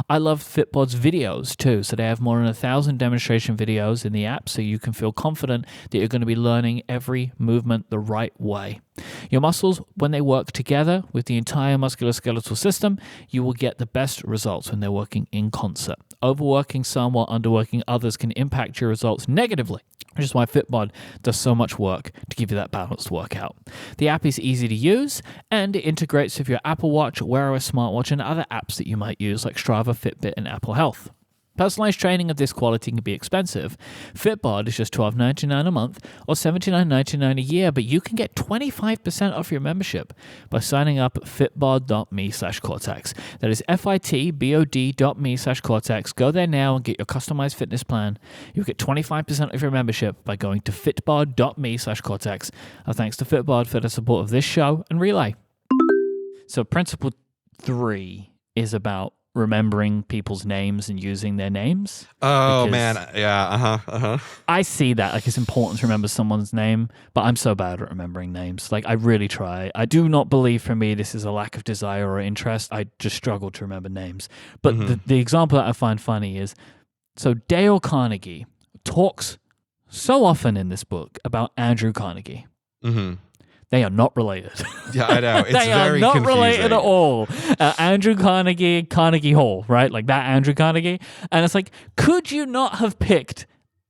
Speaker 2: I love Fitbod's videos too, so they have more than 1,000 demonstration videos in the app, so you can feel confident that you're going to be learning every movement the right way. Your muscles, when they work together with the entire musculoskeletal system, you will get the best results when they're working in concert. Overworking some while underworking others can impact your results negatively, which is why Fitbod does so much work to give you that balanced workout. The app is easy to use, and it integrates with your Apple Watch, Wear OS smartwatch, and other apps that you might use like Strava, Fitbit, and Apple Health. Personalized training of this quality can be expensive. Fitbod is just $12.99 a month or $79.99 a year, but you can get 25% off your membership by signing up at fitbod.me/Cortex. That is fitbod.me/Cortex. Go there now and get your customized fitness plan. You'll get 25% of your membership by going to fitbod.me/Cortex. Thanks to Fitbod for the support of this show and Relay. So principle 3 is about remembering people's names and using their names.
Speaker 1: Oh man, yeah,
Speaker 2: I see that, like, it's important to remember someone's name, but I'm so bad at remembering names. Like, I really try. I do not believe for me this is a lack of desire or interest. I just struggle to remember names. But the example that I find funny is, so Dale Carnegie talks so often in this book about Andrew Carnegie. They are not related.
Speaker 1: Yeah, I know. It's
Speaker 2: They are
Speaker 1: very
Speaker 2: not
Speaker 1: confusing.
Speaker 2: related at all. Andrew Carnegie, Carnegie Hall, right? Like that Andrew Carnegie. And it's like, could you not have picked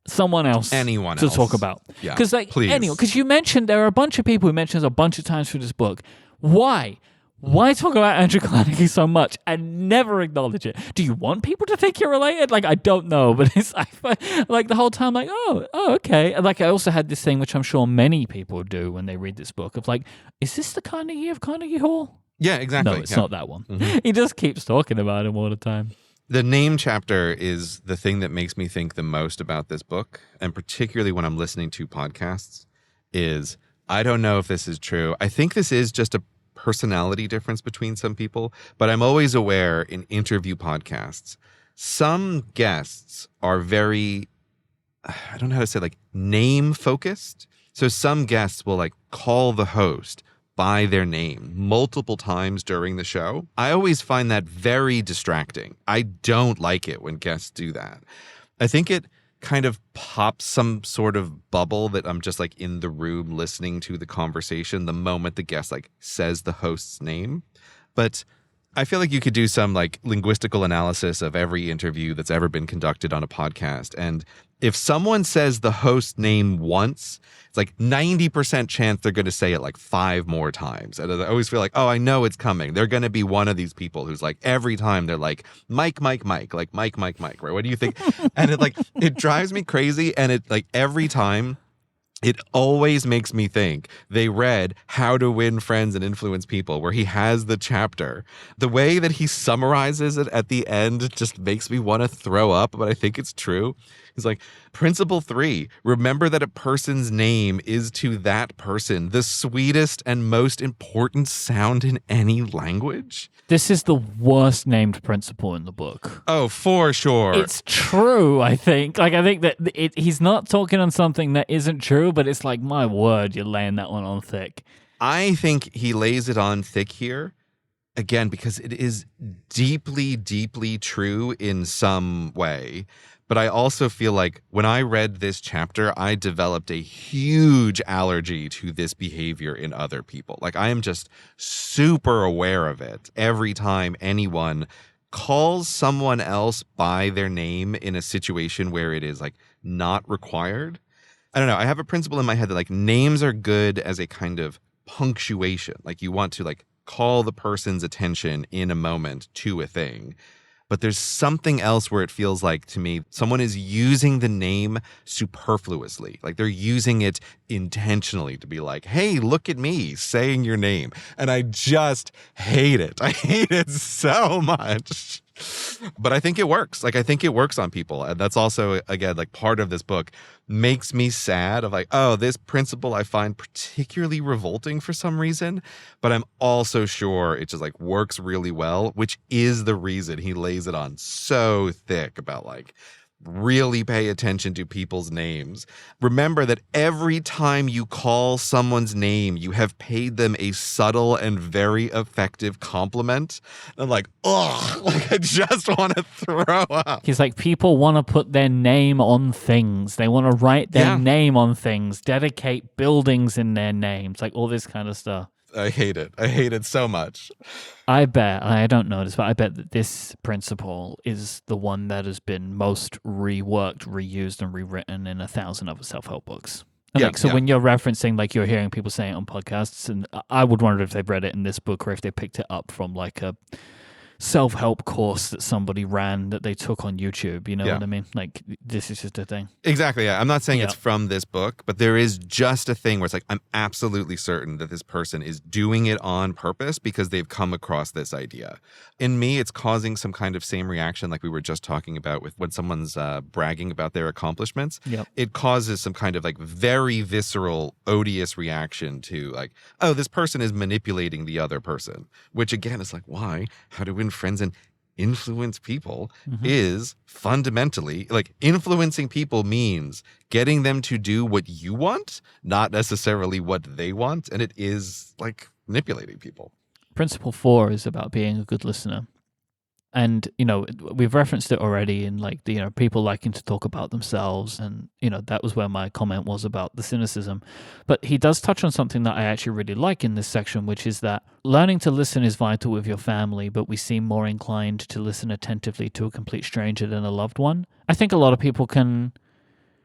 Speaker 2: someone else
Speaker 1: Anyone
Speaker 2: to
Speaker 1: else.
Speaker 2: talk about?
Speaker 1: Yeah,
Speaker 2: Because
Speaker 1: please.
Speaker 2: because you mentioned there are a bunch of people who mentioned a bunch of times through this book. Why? Why talk about Andrew Carnegie so much and never acknowledge it? Do you want people to think you're related? Like, I don't know, but it's like the whole time, like, oh, okay. And like, I also had this thing, which I'm sure many people do when they read this book, of like, is this the Carnegie of Carnegie Hall?
Speaker 1: Yeah, exactly.
Speaker 2: No, it's not that one. He just keeps talking about him all the time.
Speaker 1: The name chapter is the thing that makes me think the most about this book, and particularly when I'm listening to podcasts, is I don't know if this is true. I think this is just a personality difference between some people, but I'm always aware in interview podcasts, some guests are very, I don't know how to say, like name focused. So some guests will like call the host by their name multiple times during the show. I always find that very distracting. I don't like it when guests do that. I think it kind of pops some sort of bubble that I'm just like in the room listening to the conversation the moment the guest like says the host's name. But I feel like you could do some like linguistical analysis of every interview that's ever been conducted on a podcast. And if someone says the host name once, it's like 90% chance they're going to say it like 5 more times. And I always feel like, oh, I know it's coming. They're going to be one of these people who's like, every time they're like, Myke, Myke, Myke, like Myke, Myke, Myke, right? What do you think? And it drives me crazy. And it like every time, it always makes me think they read How to Win Friends and Influence People, where he has the chapter. The way that he summarizes it at the end just makes me want to throw up, but I think it's true. He's like, Principle 3, remember that a person's name is to that person the sweetest and most important sound in any language.
Speaker 2: This is the worst named principle in the book.
Speaker 1: Oh, for sure.
Speaker 2: It's true, I think. Like, I think that he's not talking on something that isn't true, but it's like, my word, you're laying that one on thick.
Speaker 1: I think he lays it on thick here, again, because it is deeply, deeply true in some way. But I also feel like when I read this chapter, I developed a huge allergy to this behavior in other people. Like, I am just super aware of it every time anyone calls someone else by their name in a situation where it is like not required. I don't know. I have a principle in my head that like names are good as a kind of punctuation. Like, you want to like call the person's attention in a moment to a thing. But there's something else where it feels like, to me, someone is using the name superfluously. Like, they're using it intentionally to be like, hey, look at me saying your name. And I just hate it. I hate it so much. But I think it works. Like, I think it works on people. And that's also, again, like part of this book makes me sad of like, oh, this principle I find particularly revolting for some reason. But I'm also sure it just like works really well, which is the reason he lays it on so thick about like, really pay attention to people's names. Remember that every time you call someone's name, you have paid them a subtle and very effective compliment. And I'm like, ugh, like I just want to throw up.
Speaker 2: He's like, people want to put their name on things. They want to write their name on things, dedicate buildings in their names, like all this kind of stuff.
Speaker 1: I hate it. I hate it so much.
Speaker 2: I bet, I don't know this, but I bet that this principle is the one that has been most reworked, reused, and rewritten in 1,000 other self-help books. And when you're referencing, like you're hearing people saying it on podcasts, and I would wonder if they've read it in this book or if they picked it up from like a self-help course that somebody ran that they took on YouTube. You know what I mean? Like, this is just a thing.
Speaker 1: Exactly. Yeah. I'm not saying it's from this book, but there is just a thing where it's like, I'm absolutely certain that this person is doing it on purpose because they've come across this idea. In me, it's causing some kind of same reaction like we were just talking about with when someone's bragging about their accomplishments.
Speaker 2: Yep.
Speaker 1: It causes some kind of like very visceral, odious reaction to like, oh, this person is manipulating the other person, which again is like, why? How to win friends and influence people is fundamentally like influencing people means getting them to do what you want, not necessarily what they want. And it is like manipulating people.
Speaker 2: Principle 4 is about being a good listener. And, we've referenced it already in like, people liking to talk about themselves. And, that was where my comment was about the cynicism. But he does touch on something that I actually really like in this section, which is that learning to listen is vital with your family, but we seem more inclined to listen attentively to a complete stranger than a loved one. I think a lot of people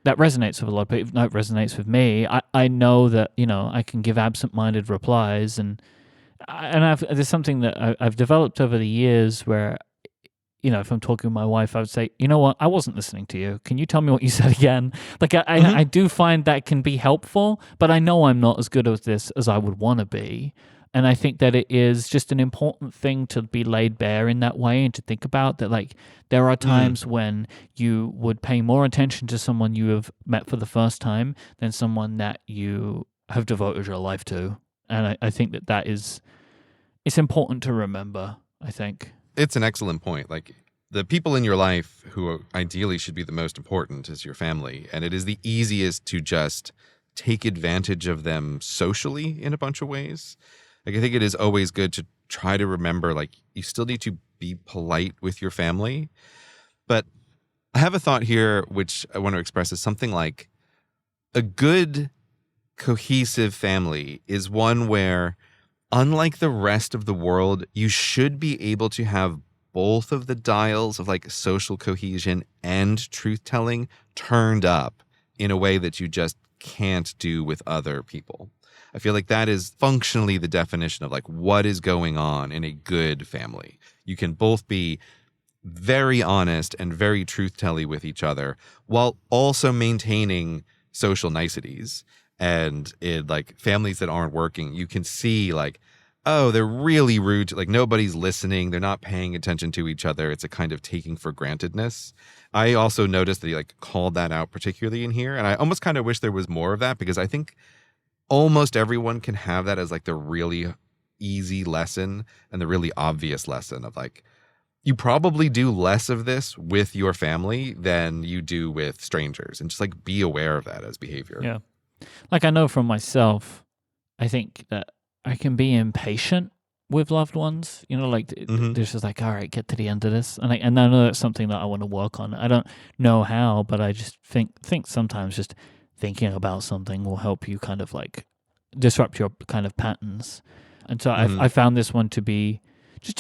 Speaker 2: that resonates with a lot of people. That resonates with me. I know that, I can give absent-minded replies, and there's something that I've developed over the years where, if I'm talking with my wife, I would say, you know what, I wasn't listening to you. Can you tell me what you said again? Like, I do find that can be helpful, but I know I'm not as good at this as I would want to be. And I think that it is just an important thing to be laid bare in that way and to think about that, like, there are times when you would pay more attention to someone you have met for the first time than someone that you have devoted your life to. And I think it's important to remember, I think.
Speaker 1: It's an excellent point. Like, the people in your life who ideally should be the most important is your family. And it is the easiest to just take advantage of them socially in a bunch of ways. Like, I think it is always good to try to remember, like, you still need to be polite with your family. But I have a thought here, which I want to express as something like a good, cohesive family is one where, unlike the rest of the world, you should be able to have both of the dials of like social cohesion and truth-telling turned up in a way that you just can't do with other people. I feel like that is functionally the definition of like what is going on in a good family. You can both be very honest and very truth-telling with each other while also maintaining social niceties. And in like families that aren't working, you can see like, oh, they're really rude. Like, nobody's listening. They're not paying attention to each other. It's a kind of taking for grantedness. I also noticed that he like called that out particularly in here. And I almost kind of wish there was more of that, because I think almost everyone can have that as like the really easy lesson and the really obvious lesson of like, you probably do less of this with your family than you do with strangers. And just like be aware of that as behavior.
Speaker 2: Yeah. Like, I know from myself, I think that I can be impatient with loved ones, like there's just like, all right, get to the end of this. And I know that's something that I want to work on. I don't know how, but I just think sometimes just thinking about something will help you kind of like disrupt your kind of patterns. And so I found this one to be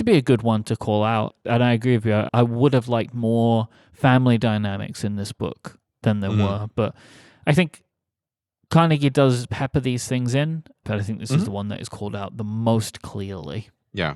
Speaker 2: a good one to call out. And I agree with you. I would have liked more family dynamics in this book than there were, but I think Carnegie does pepper these things in, but I think this is the one that is called out the most clearly.
Speaker 1: Yeah.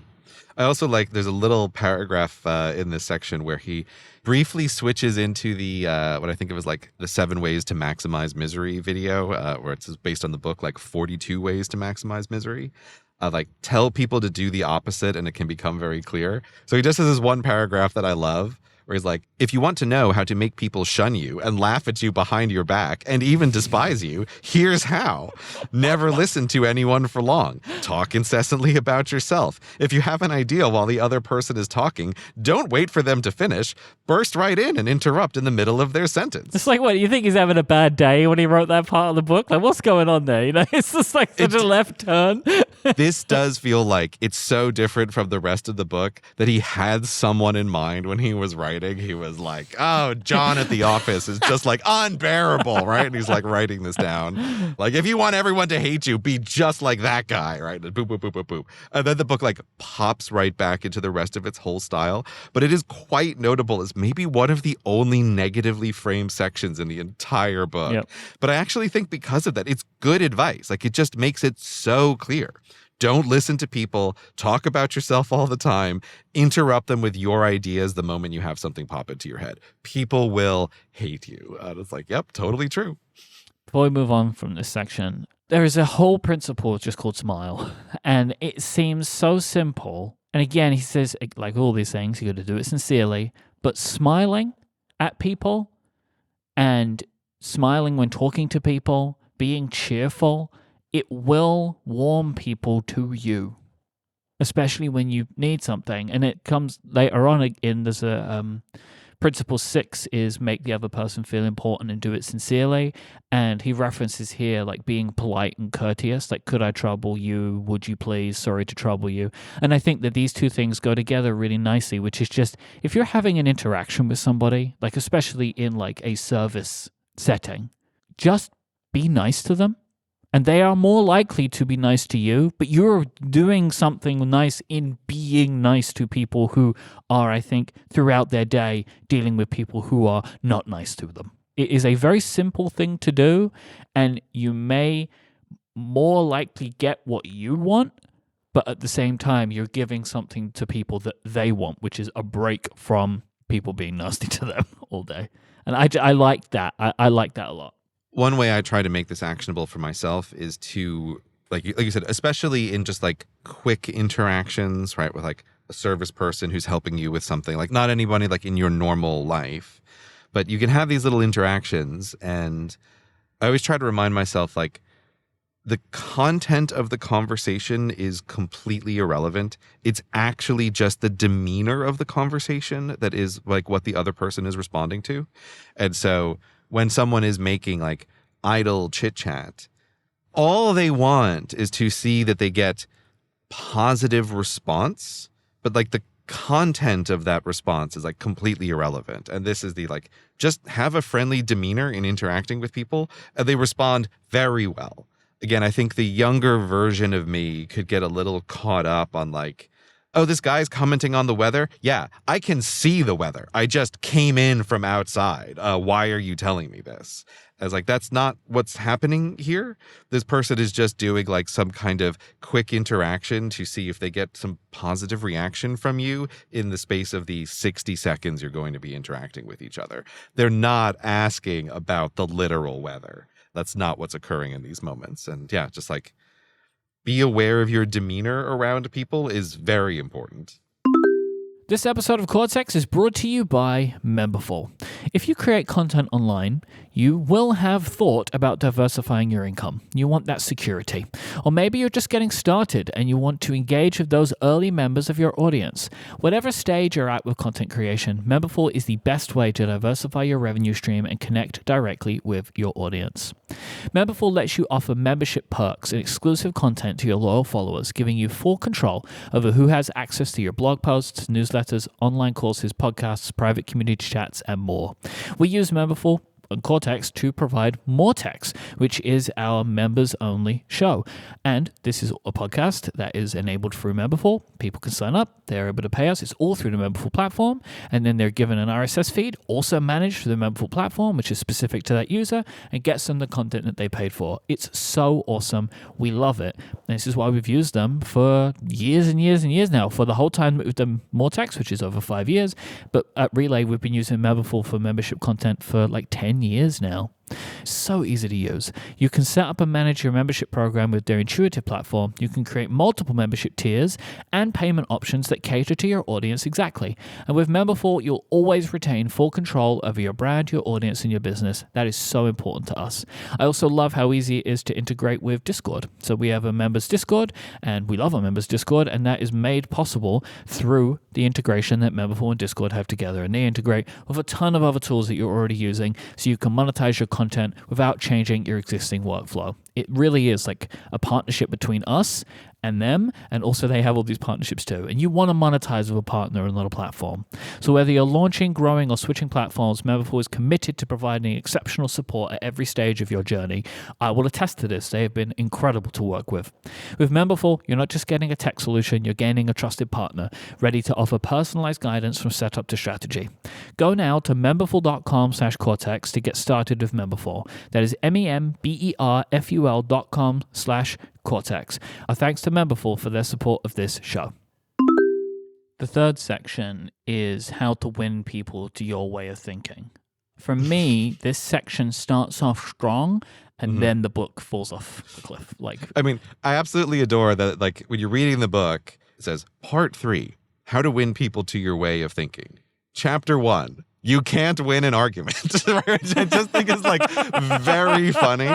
Speaker 1: I also like, there's a little paragraph in this section where he briefly switches into the, what I think of as like the 7 ways to maximize misery video, where it's based on the book, like 42 ways to maximize misery. Like, tell people to do the opposite and it can become very clear. So he just has this one paragraph that I love, where he's like, if you want to know how to make people shun you and laugh at you behind your back and even despise you, here's how. Never listen to anyone for long. Talk incessantly about yourself. If you have an idea while the other person is talking, don't wait for them to finish. Burst right in and interrupt in the middle of their sentence.
Speaker 2: It's like, what, you think he's having a bad day when he wrote that part of the book? Like, what's going on there? It's just like such a left turn.
Speaker 1: This does feel like it's so different from the rest of the book that he had someone in mind when he was writing. He was like, oh, John at the office is just like unbearable, right? And he's like writing this down. Like, if you want everyone to hate you, be just like that guy, right? And boop, boop, boop, boop, boop. And then the book like pops right back into the rest of its whole style. But it is quite notable as maybe one of the only negatively framed sections in the entire book. Yep. But I actually think because of that, it's good advice. Like, it just makes it so clear. Don't listen to people. Talk about yourself all the time. Interrupt them with your ideas the moment you have something pop into your head. People will hate you. And it's like, yep, totally true.
Speaker 2: Before we move on from this section, there is a whole principle just called smile. And it seems so simple. And again, he says, like all these things, you got to do it sincerely. But smiling at people and smiling when talking to people, being cheerful, it will warm people to you, especially when you need something. And it comes later on in, there's a Principle 6 is make the other person feel important and do it sincerely. And he references here like being polite and courteous, like, could I trouble you? Would you please? Sorry to trouble you. And I think that these two things go together really nicely, which is just if you're having an interaction with somebody, like especially in like a service setting, just be nice to them. And they are more likely to be nice to you, but you're doing something nice in being nice to people who are, I think, throughout their day dealing with people who are not nice to them. It is a very simple thing to do, and you may more likely get what you want, but at the same time, you're giving something to people that they want, which is a break from people being nasty to them all day. And I like that. I like that a lot.
Speaker 1: One way I try to make this actionable for myself is to, like you said, especially in just like quick interactions, right? With like a service person who's helping you with something, like not anybody like in your normal life, but you can have these little interactions. And I always try to remind myself, like, the content of the conversation is completely irrelevant. It's actually just the demeanor of the conversation that is like what the other person is responding to. And so when someone is making like idle chit chat, all they want is to see that they get positive response, but like the content of that response is like completely irrelevant. And this is the like, just have a friendly demeanor in interacting with people, and they respond very well. Again, I think the younger version of me could get a little caught up on like, oh, this guy's commenting on the weather. Yeah, I can see the weather. I just came in from outside. Why are you telling me this? I was like, that's not what's happening here. This person is just doing like some kind of quick interaction to see if they get some positive reaction from you in the space of the 60 seconds you're going to be interacting with each other. They're not asking about the literal weather. That's not what's occurring in these moments. And yeah, just like be aware of your demeanor around people is very important.
Speaker 2: This episode of Cortex is brought to you by Memberful. If you create content online, you will have thought about diversifying your income. You want that security. Or maybe you're just getting started and you want to engage with those early members of your audience. Whatever stage you're at with content creation, Memberful is the best way to diversify your revenue stream and connect directly with your audience. Memberful lets you offer membership perks and exclusive content to your loyal followers, giving you full control over who has access to your blog posts, newsletters, online courses, podcasts, private community chats, and more. We use Memberful and Cortex to provide Moretex, which is our members-only show. And this is a podcast that is enabled through Memberful. People can sign up. They're able to pay us. It's all through the Memberful platform. And then they're given an RSS feed, also managed through the Memberful platform, which is specific to that user, and gets them the content that they paid for. It's so awesome. We love it. And this is why we've used them for years and years and years now. For the whole time that we've done Moretex, which is over 5 years. But at Relay, we've been using Memberful for membership content for like 10 years now. So easy to use. You can set up and manage your membership program with their intuitive platform. You can create multiple membership tiers and payment options that cater to your audience exactly. And with Memberful, you'll always retain full control over your brand, your audience, and your business. That is so important to us. I also love how easy it is to integrate with Discord. So we have a members Discord, and we love our members Discord, and that is made possible through the integration that Memberful and Discord have together. And they integrate with a ton of other tools that you're already using, so you can monetize your content without changing your existing workflow. It really is like a partnership between us and them, and also they have all these partnerships too. And you want to monetize with a partner and not a platform. So whether you're launching, growing, or switching platforms, Memberful is committed to providing exceptional support at every stage of your journey. I will attest to this. They have been incredible to work with. With Memberful, you're not just getting a tech solution, you're gaining a trusted partner, ready to offer personalized guidance from setup to strategy. Go now to memberful.com/Cortex to get started with Memberful. That is memberful.com/Cortex. Our thanks to Memberful for their support of this show. The third section is how to win people to your way of thinking. For me, this section starts off strong and then the book falls off the cliff.
Speaker 1: I mean, I absolutely adore that. Like when you're reading the book, it says Part 3, How to Win People to Your Way of Thinking. Chapter 1, You can't win an argument. Which I just think is like very funny.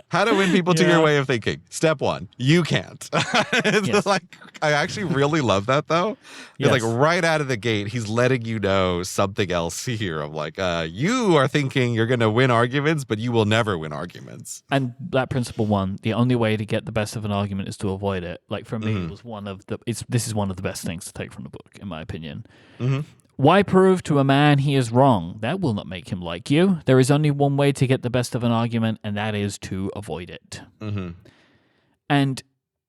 Speaker 1: How to win people to your way of thinking. Step 1, you can't. It's like, I actually really love that though. It's like right out of the gate, he's letting you know something else here. Of like, you are thinking you're going to win arguments, but you will never win arguments.
Speaker 2: And that principle 1, the only way to get the best of an argument is to avoid it. Like for me, it was this is one of the best things to take from the book, in my opinion. Why prove to a man he is wrong? That will not make him like you. There is only one way to get the best of an argument, and that is to avoid it. And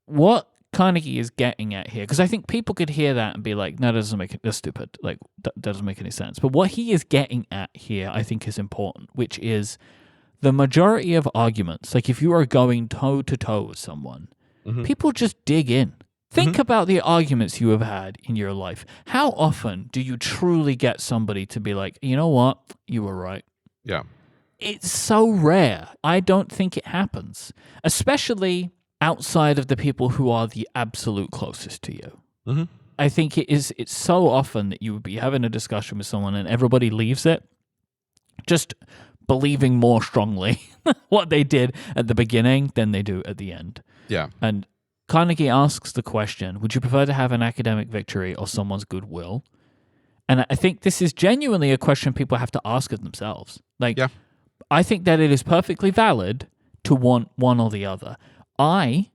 Speaker 2: what Carnegie is getting at here, because I think people could hear that and be like, no, that's stupid. Like, that doesn't make any sense. But what he is getting at here, I think, is important, which is the majority of arguments, like if you are going toe-to-toe with someone, people just dig in. Think about the arguments you have had in your life. How often do you truly get somebody to be like, you know what? You were right.
Speaker 1: Yeah.
Speaker 2: It's so rare. I don't think it happens, especially outside of the people who are the absolute closest to you. I think it's so often that you would be having a discussion with someone and everybody leaves it just believing more strongly what they did at the beginning than they do at the end.
Speaker 1: Yeah.
Speaker 2: And Carnegie asks the question, would you prefer to have an academic victory or someone's goodwill? And I think this is genuinely a question people have to ask of themselves. Like, I think that it is perfectly valid to want one or the other. I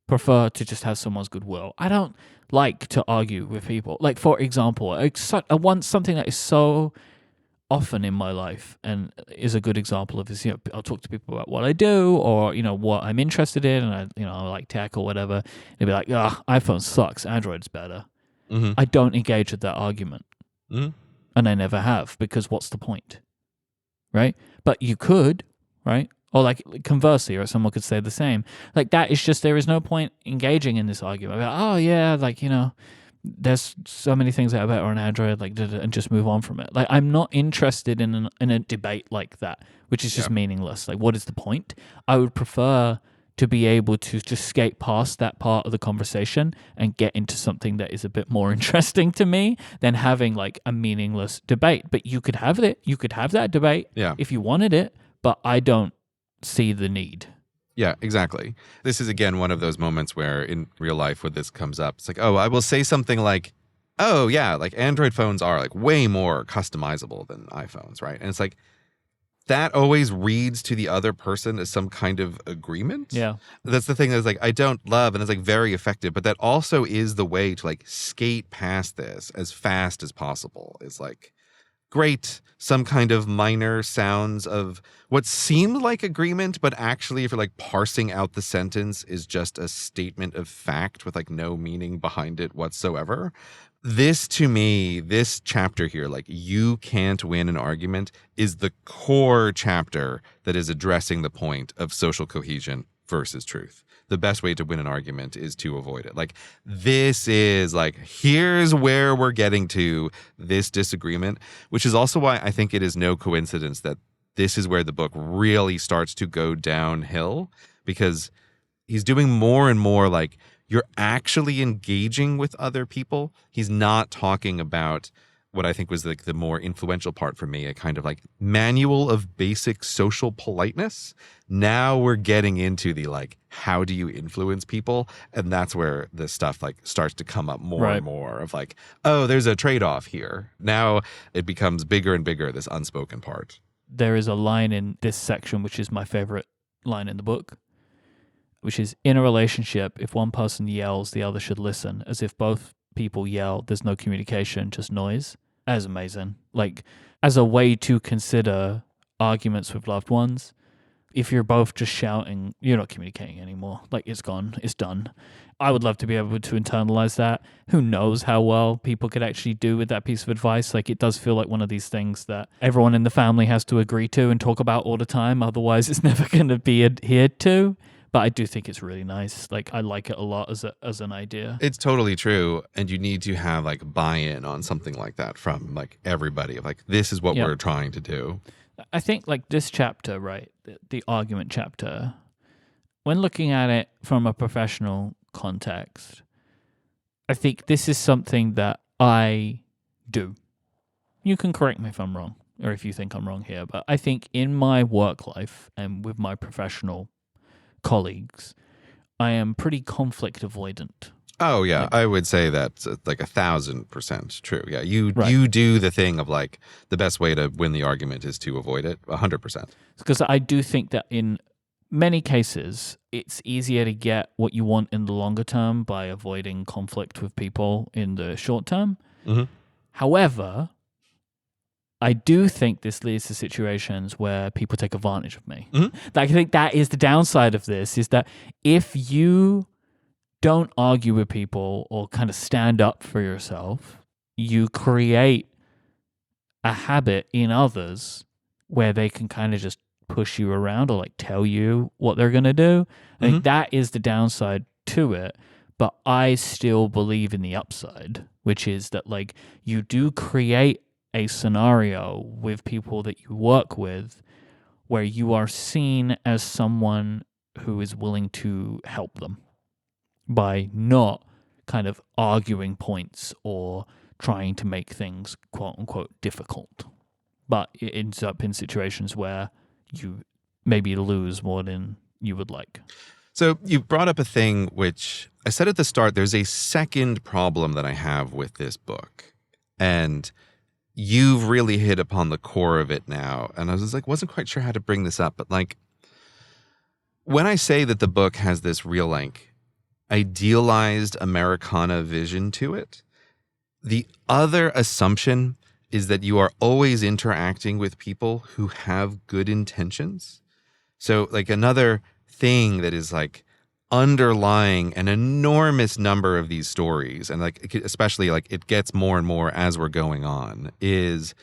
Speaker 2: prefer to just have someone's goodwill. I don't like to argue with people. Like, for example, something that is so often in my life and is a good example of this, I'll talk to people about what I do or, what I'm interested in, and I like tech or whatever. They'll be like, iPhone sucks, Android's better. I don't engage with that argument. And I never have, because what's the point? Right? But you could, right? Or like conversely, or someone could say the same. Like that is just, there is no point engaging in this argument. Like, there's so many things that are better on Android, and just move on from it. Like, I'm not interested in a debate like that, which is just meaningless. Like, what is the point? I would prefer to be able to just skate past that part of the conversation and get into something that is a bit more interesting to me than having like a meaningless debate. But you could have it. You could have that debate if you wanted it, but I don't see the need.
Speaker 1: Yeah, exactly. This is, again, one of those moments where in real life when this comes up, it's like, I will say something like, like Android phones are like way more customizable than iPhones, right? And it's like, that always reads to the other person as some kind of agreement.
Speaker 2: Yeah.
Speaker 1: That's the thing that's like, I don't love, and it's like very effective, but that also is the way to like skate past this as fast as possible. It's like, great, some kind of minor sounds of what seemed like agreement, but actually, if you're like parsing out the sentence, is just a statement of fact with like no meaning behind it whatsoever. This, to me, this chapter here, like, you can't win an argument, is the core chapter that is addressing the point of social cohesion versus truth. The best way to win an argument is to avoid it. Like, this is like, here's where we're getting to this disagreement, which is also why I think it is no coincidence that this is where the book really starts to go downhill, because he's doing more and more like, you're actually engaging with other people. He's not talking about what I think was like the more influential part for me, a kind of like manual of basic social politeness. Now we're getting into the like, how do you influence people? And that's where the stuff like starts to come up more and more of like, there's a trade-off here. Now it becomes bigger and bigger, this unspoken part.
Speaker 2: There is a line in this section, which is my favorite line in the book, which is, in a relationship, if one person yells, the other should listen. As if both people yell, there's no communication, just noise. That is amazing. Like, as a way to consider arguments with loved ones, if you're both just shouting, you're not communicating anymore. Like, it's gone, it's done. I would love to be able to internalize that. Who knows how well people could actually do with that piece of advice? Like, it does feel like one of these things that everyone in the family has to agree to and talk about all the time. Otherwise, it's never going to be adhered to. But I do think it's really nice. Like, I like it a lot as an idea.
Speaker 1: It's totally true. And you need to have like buy-in on something like that from like everybody. Like, this is what we're trying to do.
Speaker 2: I think like this chapter, right, the argument chapter, when looking at it from a professional context, I think this is something that I do. You can correct me if I'm wrong. or if you think I'm wrong here, but I think in my work life and with my professional colleagues, I am pretty conflict avoidant.
Speaker 1: Oh yeah, I would say that's like 1,000% true. Yeah, you
Speaker 2: Right.
Speaker 1: you do the thing of like the best way to win the argument is to avoid it 100%.
Speaker 2: Because I do think that in many cases, it's easier to get what you want in the longer term by avoiding conflict with people in the short term.
Speaker 1: Mm-hmm.
Speaker 2: However, I do think this leads to situations where people take advantage of me.
Speaker 1: Mhm.
Speaker 2: Like, I think that is the downside of this, is that if you don't argue with people or kind of stand up for yourself, you create a habit in others where they can kind of just push you around or like tell you what they're going to do. I think that is the downside to it. But I still believe in the upside, which is that like you do create a scenario with people that you work with where you are seen as someone who is willing to help them by not kind of arguing points or trying to make things quote unquote difficult. But it ends up in situations where you maybe lose more than you would like.
Speaker 1: So you brought up a thing which I said at the start, there's a second problem that I have with this book. And you've really hit upon the core of it now. And I was like, wasn't quite sure how to bring this up. But like, when I say that the book has this real like idealized Americana vision to it, the other assumption is that you are always interacting with people who have good intentions. So like another thing that is like underlying an enormous number of these stories, and like especially like it gets more and more as we're going on, is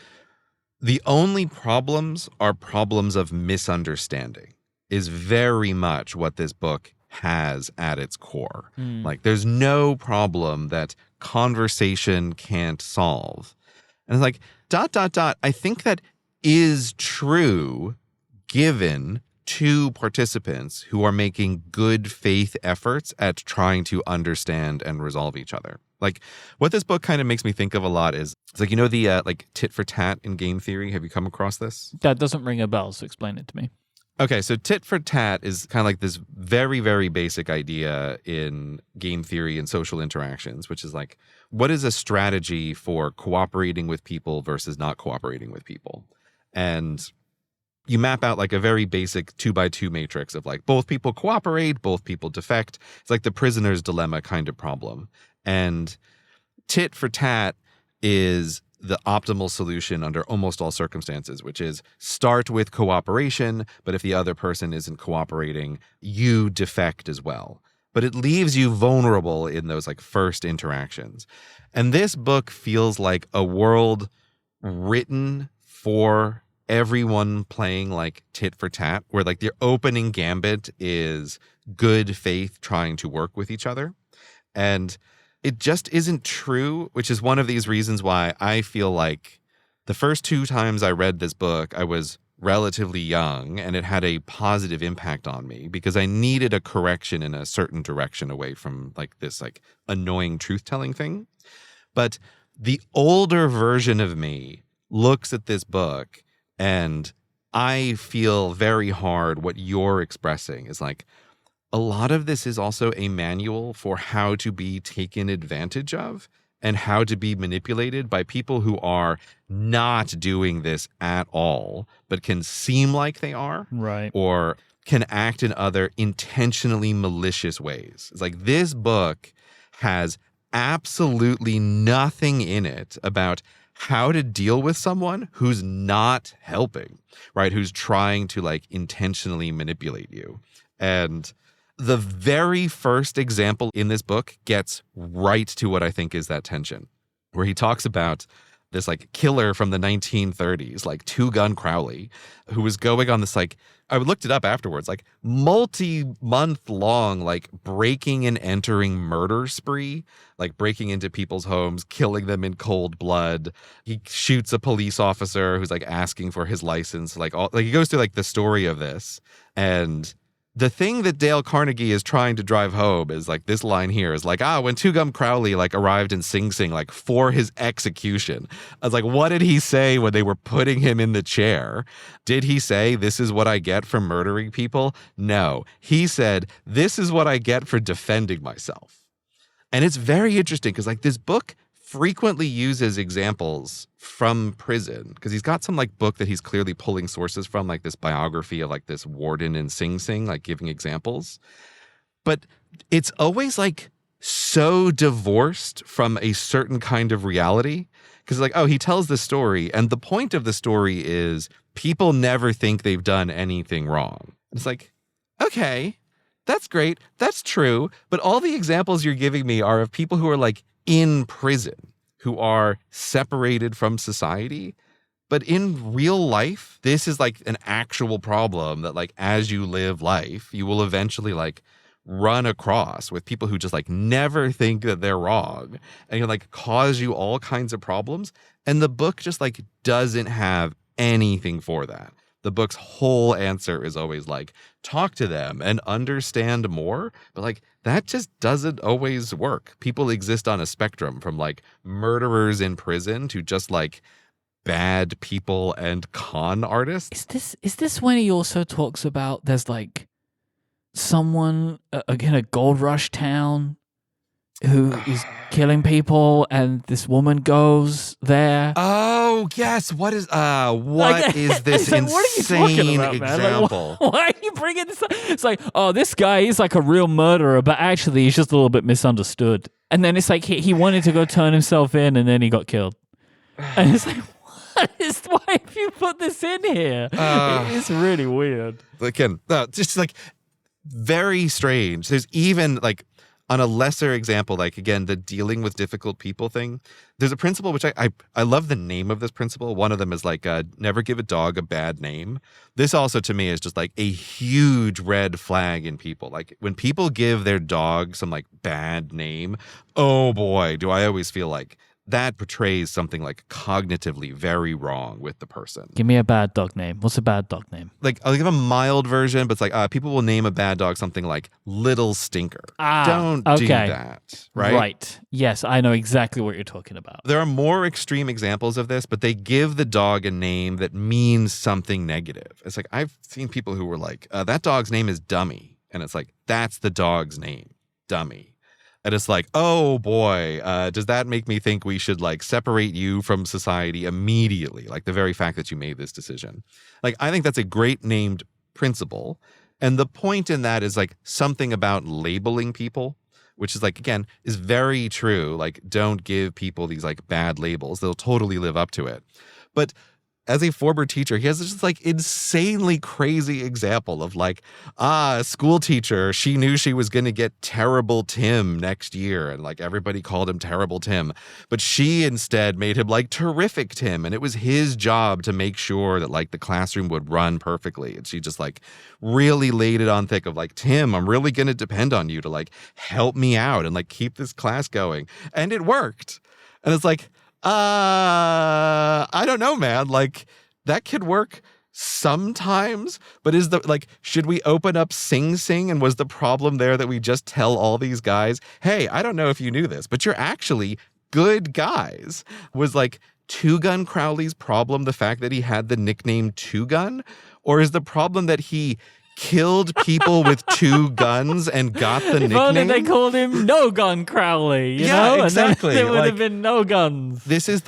Speaker 1: the only problems are problems of misunderstanding is very much what this book has at its core. Like there's no problem that conversation can't solve. And it's like, ... I think that is true given two participants who are making good faith efforts at trying to understand and resolve each other. Like what this book kind of makes me think of a lot is it's like, you know, the like tit for tat in game theory. Have you come across this?
Speaker 2: That doesn't ring a bell, so explain it to me.
Speaker 1: Okay, so tit for tat is kind of like this very, very basic idea in game theory and social interactions, which is like, what is a strategy for cooperating with people versus not cooperating with people? And you map out like a very basic 2x2 matrix of like both people cooperate, both people defect. It's like the prisoner's dilemma kind of problem. And tit for tat is the optimal solution under almost all circumstances, which is start with cooperation, but if the other person isn't cooperating, you defect as well. But it leaves you vulnerable in those like first interactions. And this book feels like a world written for everyone playing like tit for tat, where like the opening gambit is good faith trying to work with each other. And it just isn't true, which is one of these reasons why I feel like the first two times I read this book, I was relatively young and it had a positive impact on me because I needed a correction in a certain direction away from like this like annoying truth-telling thing. But the older version of me looks at this book and I feel very hard what you're expressing is like, a lot of this is also a manual for how to be taken advantage of and how to be manipulated by people who are not doing this at all, but can seem like they are,
Speaker 2: Right.
Speaker 1: or can act in other intentionally malicious ways. It's like this book has absolutely nothing in it about how to deal with someone who's not helping, right? Who's trying to like intentionally manipulate you. And the very first example in this book gets right to what I think is that tension, where he talks about this like killer from the 1930s, like Two Gun Crowley, who was going on this like, I looked it up afterwards, like multi-month long, like breaking and entering murder spree, like breaking into people's homes, killing them in cold blood. He shoots a police officer who's like asking for his license, like all, like he goes through like the story of this. And the thing that Dale Carnegie is trying to drive home is like this line here is like, when Two Gum Crowley like arrived in Sing Sing like for his execution. I was like, what did he say when they were putting him in the chair? Did he say, this is what I get for murdering people? No. He said, this is what I get for defending myself. And it's very interesting because like this book frequently uses examples from prison because he's got some like book that he's clearly pulling sources from, like this biography of like this warden in Sing Sing, like giving examples. But it's always like so divorced from a certain kind of reality because like, he tells this story and the point of the story is people never think they've done anything wrong. It's like, okay, that's great. That's true. But all the examples you're giving me are of people who are like in prison, who are separated from society. But in real life, this is like an actual problem that like as you live life, you will eventually like run across with people who just like never think that they're wrong and can like cause you all kinds of problems. And the book just like doesn't have anything for that. The book's whole answer is always like, talk to them and understand more. But like, that just doesn't always work. People exist on a spectrum from like murderers in prison to just like bad people and con artists.
Speaker 2: Is this when he also talks about there's like someone in a gold rush town who is killing people and this woman goes there?
Speaker 1: Oh, yes. What is this insane
Speaker 2: what are you talking about,
Speaker 1: example?
Speaker 2: Like, why are you bringing this up? It's like, this guy is like a real murderer, but actually he's just a little bit misunderstood. And then it's like he wanted to go turn himself in and then he got killed. And it's like, why have you put this in here? It's really weird.
Speaker 1: Again, just like very strange. There's even like on a lesser example, like again, the dealing with difficult people thing. There's a principle which I love the name of this principle. One of them is like never give a dog a bad name. This also to me is just like a huge red flag in people. Like when people give their dog some like bad name, oh boy, do I always feel like that portrays something like cognitively very wrong with the person.
Speaker 2: Give me a bad dog name. What's a bad dog name?
Speaker 1: Like, I'll give a mild version, but it's like people will name a bad dog something like Little Stinker. Don't do that, right?
Speaker 2: Right. Yes, I know exactly what you're talking about.
Speaker 1: There are more extreme examples of this, but they give the dog a name that means something negative. It's like, I've seen people who were like, that dog's name is Dummy. And it's like, that's the dog's name, Dummy. And it's like, oh boy, does that make me think we should like separate you from society immediately? Like the very fact that you made this decision. Like, I think that's a great named principle. And the point in that is like something about labeling people, which is like, again, is very true. Like, don't give people these like bad labels. They'll totally live up to it. But as a former teacher, he has this like insanely crazy example of like, a school teacher, she knew she was going to get Terrible Tim next year. And like everybody called him Terrible Tim. But she instead made him like Terrific Tim. And it was his job to make sure that like the classroom would run perfectly. And she just like really laid it on thick of like, Tim, I'm really going to depend on you to like help me out and like keep this class going. And it worked. And it's like, I don't know, man. Like, that could work sometimes, but should we open up Sing Sing? And was the problem there that we just tell all these guys, hey, I don't know if you knew this, but you're actually good guys? Was like Two Gun Crowley's problem the fact that he had the nickname Two Gun? Or is the problem that he killed people with two guns and got the nickname?
Speaker 2: If only they called him No Gun Crowley, you know?
Speaker 1: Exactly.
Speaker 2: And then there would have been no guns.
Speaker 1: This is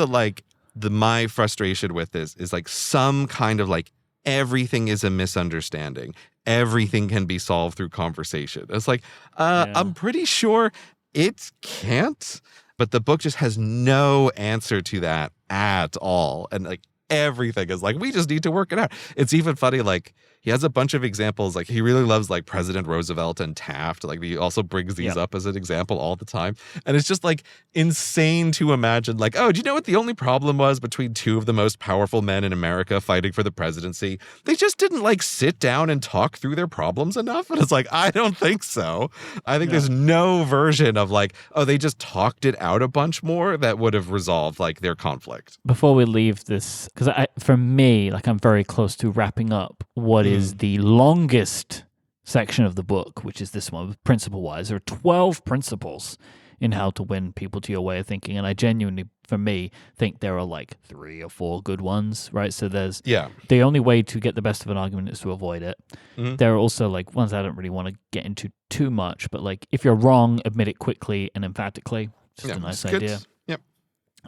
Speaker 1: my frustration with this is like some kind of like everything is a misunderstanding. Everything can be solved through conversation. It's like, I'm pretty sure it can't, but the book just has no answer to that at all. And like everything is like, we just need to work it out. It's even funny, like, he has a bunch of examples. Like, he really loves like President Roosevelt and Taft. Like, he also brings these up as an example all the time. And it's just like insane to imagine like, oh, do you know what the only problem was between two of the most powerful men in America fighting for the presidency? They just didn't like sit down and talk through their problems enough. And it's like, I don't think so. I think there's no version of like, oh, they just talked it out a bunch more that would have resolved like their conflict.
Speaker 2: Before we leave this, because for me, like, I'm very close to wrapping up what is the longest section of the book, which is this one, Principle Wise. There are 12 principles in how to win people to your way of thinking. And I genuinely, for me, think there are like 3 or 4 good ones, right? So there's the only way to get the best of an argument is to avoid it. Mm-hmm. There are also like ones I don't really want to get into too much, but like if you're wrong, admit it quickly and emphatically. Just a nice idea.
Speaker 1: Yep.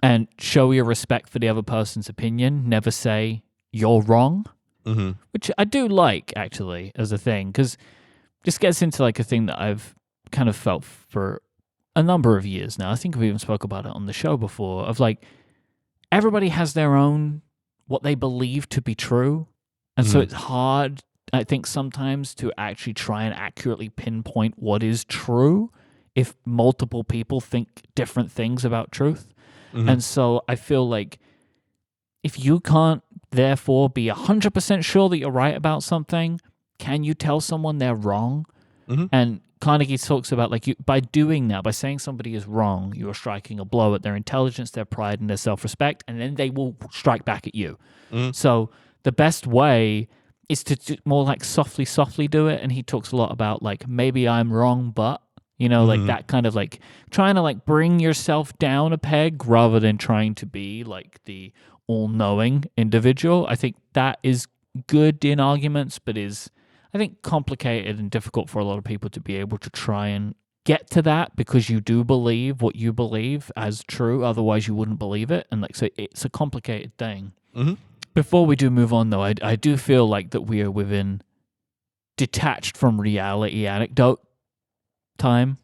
Speaker 2: And show your respect for the other person's opinion. Never say you're wrong, which I do like actually as a thing, because this gets into like a thing that I've kind of felt for a number of years now. I think we even spoke about it on the show before, of like everybody has their own what they believe to be true, and so it's hard, I think, sometimes to actually try and accurately pinpoint what is true if multiple people think different things about truth. And so I feel like if you can't therefore be 100% sure that you're right about something, can you tell someone they're wrong? And Carnegie talks about like by doing that, by saying somebody is wrong, you are striking a blow at their intelligence, their pride, and their self-respect, and then they will strike back at you. So the best way is to more like softly do it. And he talks a lot about like, maybe I'm wrong, but, you know, like that kind of like trying to like bring yourself down a peg rather than trying to be like the all-knowing individual. I think that is good in arguments, but is, I think, complicated and difficult for a lot of people to be able to try and get to that, because you do believe what you believe as true, otherwise you wouldn't believe it. And like, so it's a complicated thing. Before we do move on though, I do feel like that we are within detached from reality anecdote time.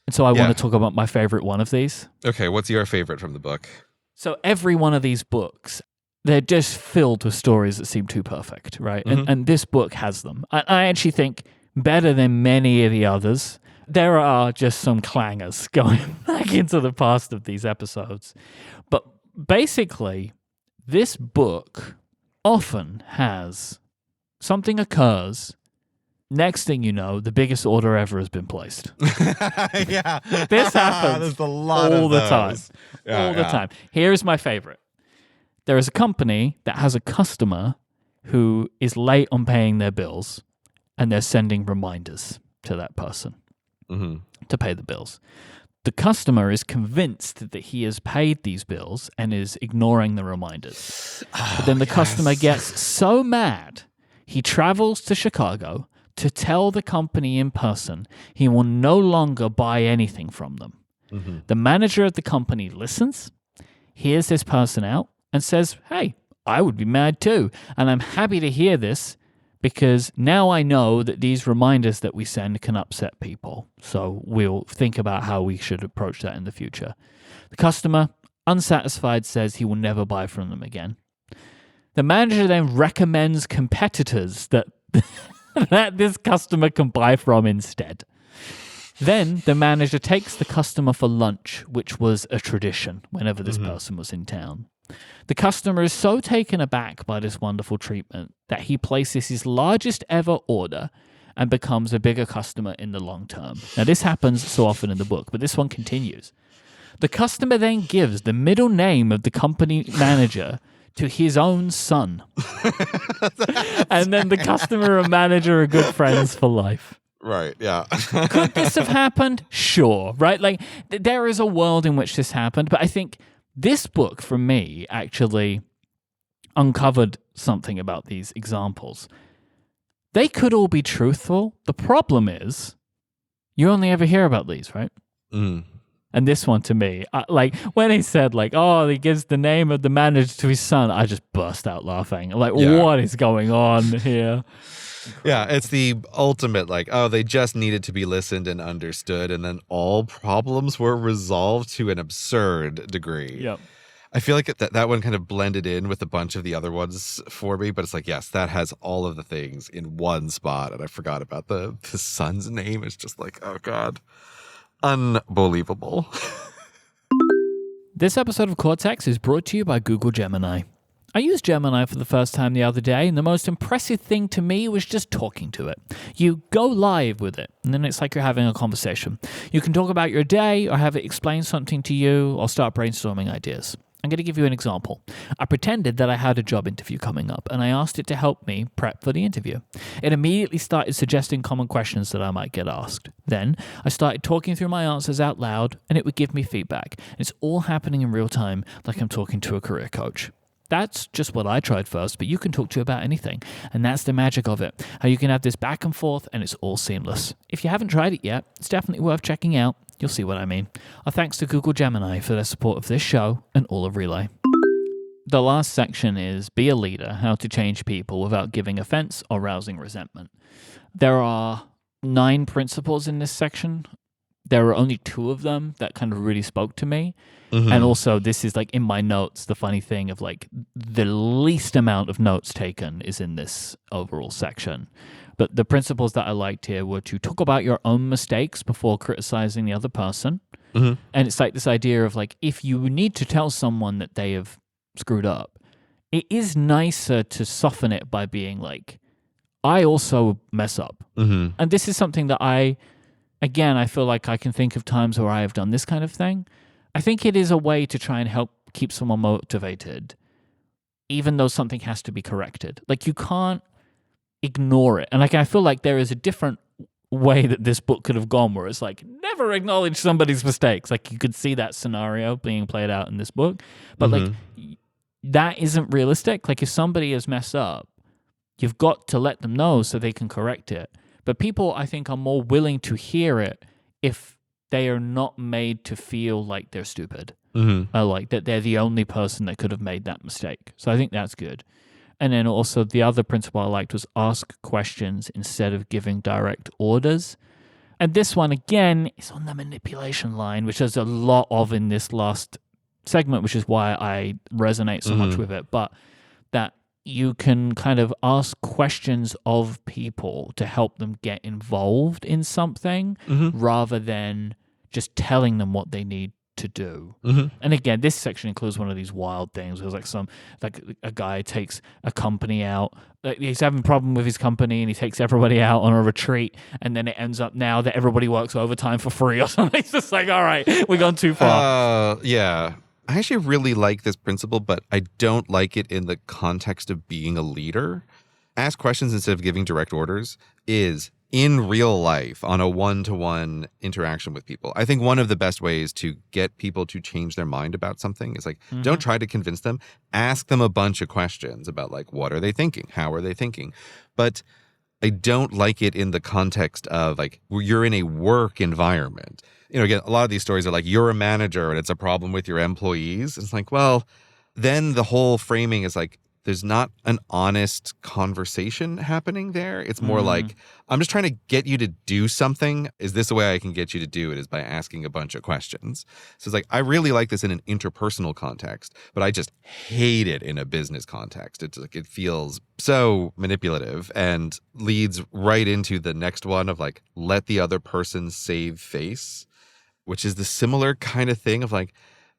Speaker 2: And so I want to talk about my favorite one of these.
Speaker 1: Okay, what's your favorite from the book?
Speaker 2: So every one of these books, they're just filled with stories that seem too perfect, right? And this book has them. I actually think better than many of the others. There are just some clangers going back into the past of these episodes. But basically, this book often has something occurs. Next thing you know, the biggest order ever has been placed. This happens
Speaker 1: There's a lot
Speaker 2: all
Speaker 1: of
Speaker 2: the
Speaker 1: those.
Speaker 2: time. All the time. Here's my favorite. There is a company that has a customer who is late on paying their bills, and they're sending reminders to that person to pay the bills. The customer is convinced that he has paid these bills and is ignoring the reminders. But then the customer gets so mad, he travels to Chicago to tell the company in person he will no longer buy anything from them. The manager of the company listens, hears this person out, and says, hey, I would be mad too. And I'm happy to hear this, because now I know that these reminders that we send can upset people. So we'll think about how we should approach that in the future. The customer, unsatisfied, says he will never buy from them again. The manager then recommends competitors that that this customer can buy from instead. Then the manager takes the customer for lunch, which was a tradition whenever this person was in town. The customer is so taken aback by this wonderful treatment that he places his largest ever order and becomes a bigger customer in the long term. Now, this happens so often in the book, but this one continues. The customer then gives the middle name of the company manager to his own son. And then the customer and manager are good friends for life.
Speaker 1: Right, yeah.
Speaker 2: Could this have happened? Sure, right? Like, there is a world in which this happened, but I think this book, for me, actually uncovered something about these examples. They could all be truthful. The problem is, you only ever hear about these, right? And this one, to me, like, when he said, like, oh, he gives the name of the manager to his son, I just burst out laughing. Like, what is going on here?
Speaker 1: Yeah, it's the ultimate, like, oh, they just needed to be listened and understood, and then all problems were resolved to an absurd degree.
Speaker 2: Yep.
Speaker 1: I feel like that one kind of blended in with a bunch of the other ones for me, but it's like, yes, that has all of the things in one spot, and I forgot about the son's name. It's just like, oh, God. Unbelievable.
Speaker 2: This episode of Cortex is brought to you by Google Gemini. I used Gemini for the first time the other day, and the most impressive thing to me was just talking to it. You go live with it, and then it's like you're having a conversation. You can talk about your day, or have it explain something to you, or start brainstorming ideas. I'm going to give you an example. I pretended that I had a job interview coming up, and I asked it to help me prep for the interview. It immediately started suggesting common questions that I might get asked. Then I started talking through my answers out loud, and it would give me feedback. It's all happening in real time, like I'm talking to a career coach. That's just what I tried first, but you can talk to about anything. And that's the magic of it, how you can have this back and forth and it's all seamless. If you haven't tried it yet, it's definitely worth checking out. You'll see what I mean. Our thanks to Google Gemini for their support of this show and all of Relay. The last section is Be a Leader, How to Change People Without Giving Offense or Rousing Resentment. There are 9 principles in this section. There are only 2 of them that kind of really spoke to me. Mm-hmm. And also, this is like in my notes, the funny thing of like the least amount of notes taken is in this overall section. But the principles that I liked here were to talk about your own mistakes before criticizing the other person. Mm-hmm. And it's like this idea of like, if you need to tell someone that they have screwed up, it is nicer to soften it by being like, I also mess up. Mm-hmm. And this is something that I feel like I can think of times where I have done this kind of thing. I think it is a way to try and help keep someone motivated, even though something has to be corrected. Like, you can't ignore it. And like, I feel like there is a different way that this book could have gone, where it's like, never acknowledge somebody's mistakes. Like, you could see that scenario being played out in this book. But like, that isn't realistic. Like, if somebody has messed up, you've got to let them know so they can correct it. But people, I think, are more willing to hear it if they are not made to feel like they're stupid. Mm-hmm. Like that they're the only person that could have made that mistake. So I think that's good. And then also the other principle I liked was ask questions instead of giving direct orders. And this one, again, is on the manipulation line, which there's a lot of in this last segment, which is why I resonate so much with it. But that you can kind of ask questions of people to help them get involved in something rather than just telling them what they need to do. And again, this section includes one of these wild things. It was like a guy takes a company out. He's having a problem with his company and he takes everybody out on a retreat, and then it ends up now that everybody works overtime for free or something. It's just like, all right, we've gone too far.
Speaker 1: Yeah. I actually really like this principle, but I don't like it in the context of being a leader. Ask questions instead of giving direct orders is, in real life, on a one-to-one interaction with people, I think one of the best ways to get people to change their mind about something is like, don't try to convince them. Ask them a bunch of questions about like, what are they thinking? How are they thinking? But I don't like it in the context of like, you're in a work environment. You know, again, a lot of these stories are like, you're a manager and it's a problem with your employees. It's like, well, then the whole framing is like, there's not an honest conversation happening there. It's more like, I'm just trying to get you to do something. Is this the way I can get you to do it? Is by asking a bunch of questions. So it's like, I really like this in an interpersonal context, but I just hate it in a business context. It's like, it feels so manipulative and leads right into the next one of like, let the other person save face, which is the similar kind of thing of like,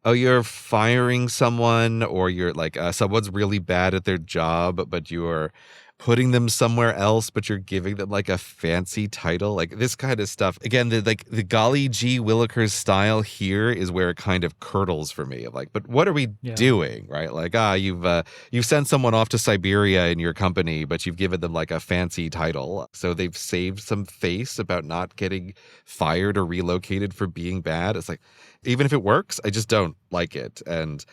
Speaker 1: oh, you're firing someone, or you're like, someone's really bad at their job, but you're putting them somewhere else, but you're giving them like a fancy title, like this kind of stuff. Again, the golly gee Willikers style here is where it kind of curdles for me of like, but what are we doing, right? Like, you've sent someone off to Siberia in your company, but you've given them like a fancy title. So they've saved some face about not getting fired or relocated for being bad. It's like, even if it works, I just don't like it. And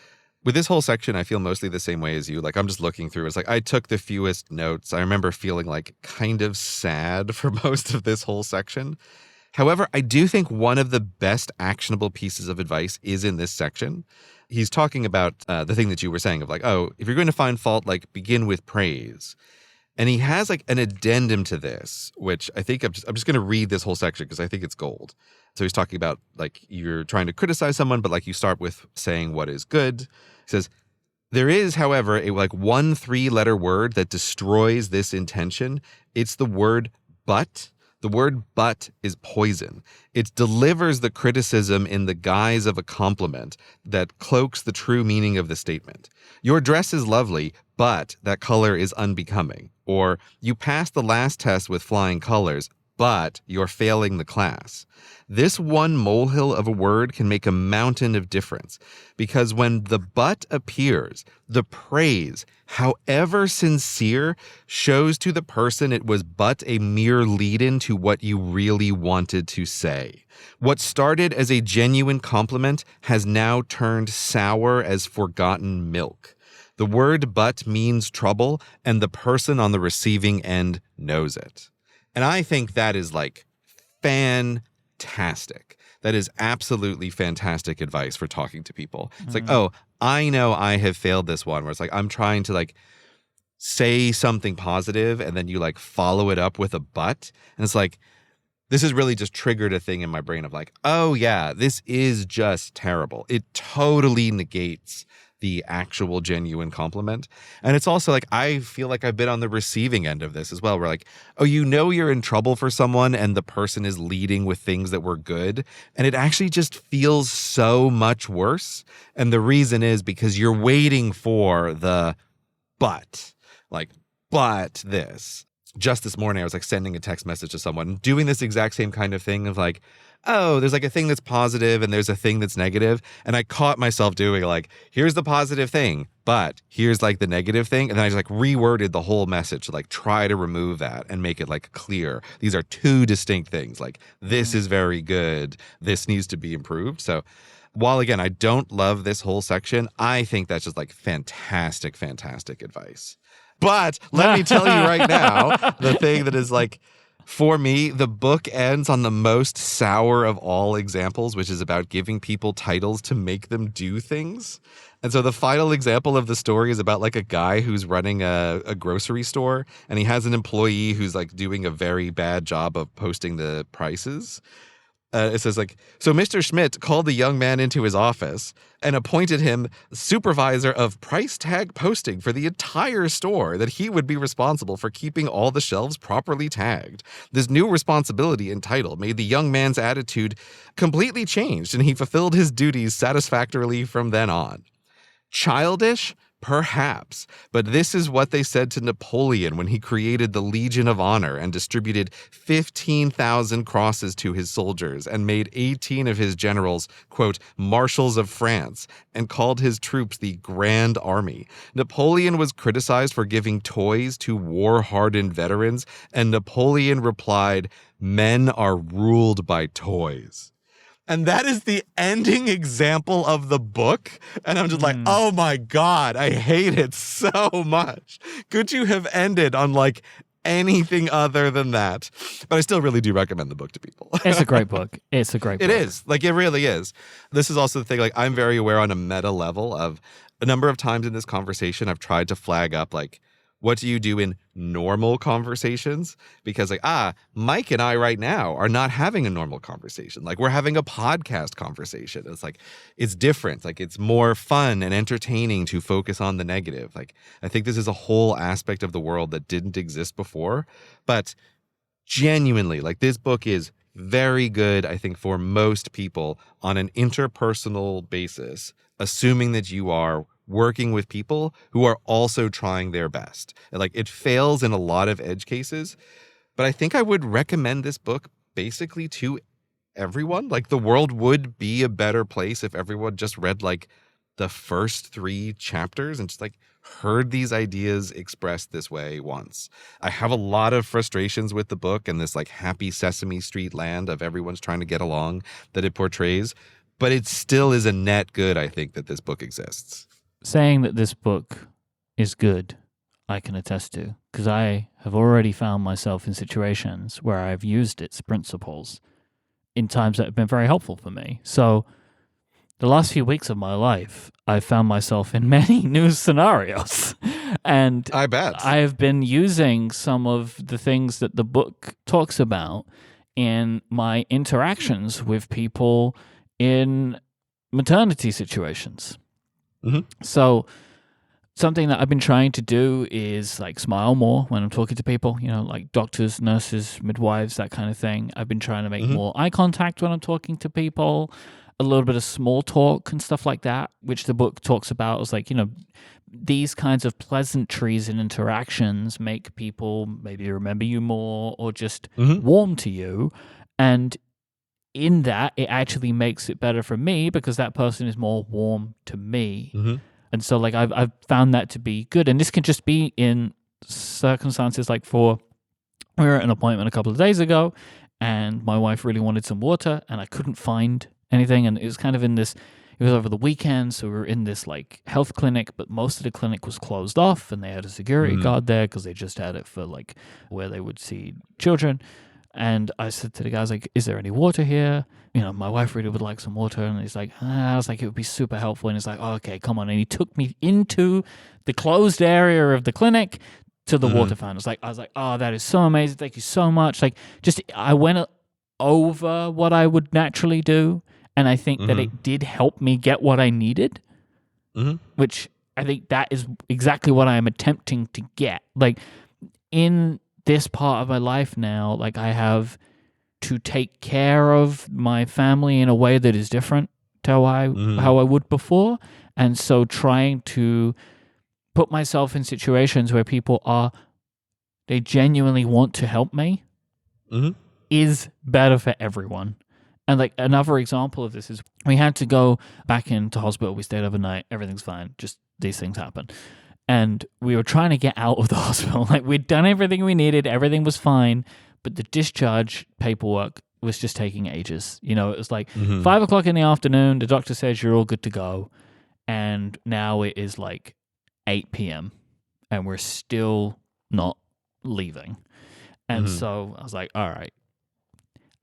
Speaker 1: with this whole section, I feel mostly the same way as you. Like, I'm just looking through. It's like, I took the fewest notes. I remember feeling like kind of sad for most of this whole section. However, I do think one of the best actionable pieces of advice is in this section. He's talking about the thing that you were saying of like, oh, if you're going to find fault, like begin with praise. And he has like an addendum to this, which I think I'm just going to read this whole section because I think it's gold. So he's talking about like you're trying to criticize someone, but like you start with saying what is good. He says, there is, however, a like 1 3-letter word that destroys this intention. It's the word but. The word but is poison. It delivers the criticism in the guise of a compliment that cloaks the true meaning of the statement. Your dress is lovely, but that color is unbecoming. Or, you passed the last test with flying colors, but you're failing the class. This one molehill of a word can make a mountain of difference, because when the but appears, the praise, however sincere, shows to the person it was but a mere lead-in to what you really wanted to say. What started as a genuine compliment has now turned sour as forgotten milk. The word but means trouble, and the person on the receiving end knows it. And I think that is like fantastic. That is absolutely fantastic advice for talking to people. It's like, oh, I know I have failed this one, where it's like I'm trying to like say something positive and then you like follow it up with a but. And it's like, this has really just triggered a thing in my brain of like, oh yeah, this is just terrible. It totally negates the actual genuine compliment. And it's also like, I feel like I've been on the receiving end of this as well. We're like, oh, you know, you're in trouble for someone and the person is leading with things that were good. And it actually just feels so much worse. And the reason is because you're waiting for the but, like, but this. Just this morning, I was like sending a text message to someone doing this exact same kind of thing of like, oh, there's like a thing that's positive and there's a thing that's negative. And I caught myself doing like, here's the positive thing, but here's like the negative thing. And then I just like reworded the whole message to like try to remove that and make it like clear. These are two distinct things. Like this is very good. This needs to be improved. So while again, I don't love this whole section, I think that's just like fantastic, fantastic advice. But let me tell you right now, the thing that is like, for me, the book ends on the most sour of all examples, which is about giving people titles to make them do things. And so the final example of the story is about like a guy who's running a grocery store, and he has an employee who's like doing a very bad job of posting the prices. It says like, so Mr. Schmidt called the young man into his office and appointed him supervisor of price tag posting for the entire store, that he would be responsible for keeping all the shelves properly tagged. This new responsibility and title made the young man's attitude completely changed, and he fulfilled his duties satisfactorily from then on. Childish? Perhaps, but this is what they said to Napoleon when he created the Legion of Honor and distributed 15,000 crosses to his soldiers and made 18 of his generals, quote, marshals of France, and called his troops the Grand Army. Napoleon was criticized for giving toys to war-hardened veterans, and Napoleon replied, "Men are ruled by toys." And that is the ending example of the book. And I'm just like, oh my God, I hate it so much. Could you have ended on like anything other than that? But I still really do recommend the book to people.
Speaker 2: It's a great book. It's a great book.
Speaker 1: It is. Like, it really is. This is also the thing, like, I'm very aware on a meta level of a number of times in this conversation, I've tried to flag up, like, what do you do in normal conversations? Because like, Myke and I right now are not having a normal conversation. Like we're having a podcast conversation. It's like, it's different. Like it's more fun and entertaining to focus on the negative. Like I think this is a whole aspect of the world that didn't exist before. But genuinely, like this book is very good, I think, for most people on an interpersonal basis, assuming that you are working with people who are also trying their best. Like it fails in a lot of edge cases, but I think I would recommend this book basically to everyone. Like the world would be a better place if everyone just read like the first 3 chapters and just like heard these ideas expressed this way once. I have a lot of frustrations with the book and this like happy Sesame Street land of everyone's trying to get along that it portrays, but it still is a net good, I think, that this book exists.
Speaker 2: Saying that this book is good, I can attest to, because I have already found myself in situations where I've used its principles in times that have been very helpful for me. So the last few weeks of my life, I've found myself in many new scenarios. And
Speaker 1: I bet
Speaker 2: I have been using some of the things that the book talks about in my interactions with people in maternity situations.
Speaker 1: Mm-hmm.
Speaker 2: So something that I've been trying to do is like smile more when I'm talking to people, you know, like doctors, nurses, midwives, that kind of thing. I've been trying to make more eye contact when I'm talking to people, a little bit of small talk and stuff like that, which the book talks about. It's like, you know, these kinds of pleasantries and interactions make people maybe remember you more or just warm to you. And in that, it actually makes it better for me because that person is more warm to me. And so like I've found that to be good. And this can just be in circumstances like we were at an appointment a couple of days ago and my wife really wanted some water and I couldn't find anything. And it was kind of in this, it was over the weekend. So we were in this like health clinic, but most of the clinic was closed off and they had a security guard there because they just had it for like where they would see children. And I said to the guys, like, is there any water here? You know, my wife really would like some water. And he's like, I was like, it would be super helpful. And he's like, oh, okay, come on. And he took me into the closed area of the clinic to the water fountain. I was like, oh, that is so amazing. Thank you so much. Like, just, I went over what I would naturally do. And I think that it did help me get what I needed, which I think that is exactly what I am attempting to get. Like, in this part of my life now, like I have to take care of my family in a way that is different to how I would before. And so trying to put myself in situations where people they genuinely want to help me is better for everyone. And like another example of this is we had to go back into hospital. We stayed overnight. Everything's fine. Just these things happen. And we were trying to get out of the hospital. Like we'd done everything we needed. Everything was fine. But the discharge paperwork was just taking ages. You know, it was like 5 o'clock in the afternoon. The doctor says you're all good to go. And now it is like 8 p.m. and we're still not leaving. And so I was like, all right.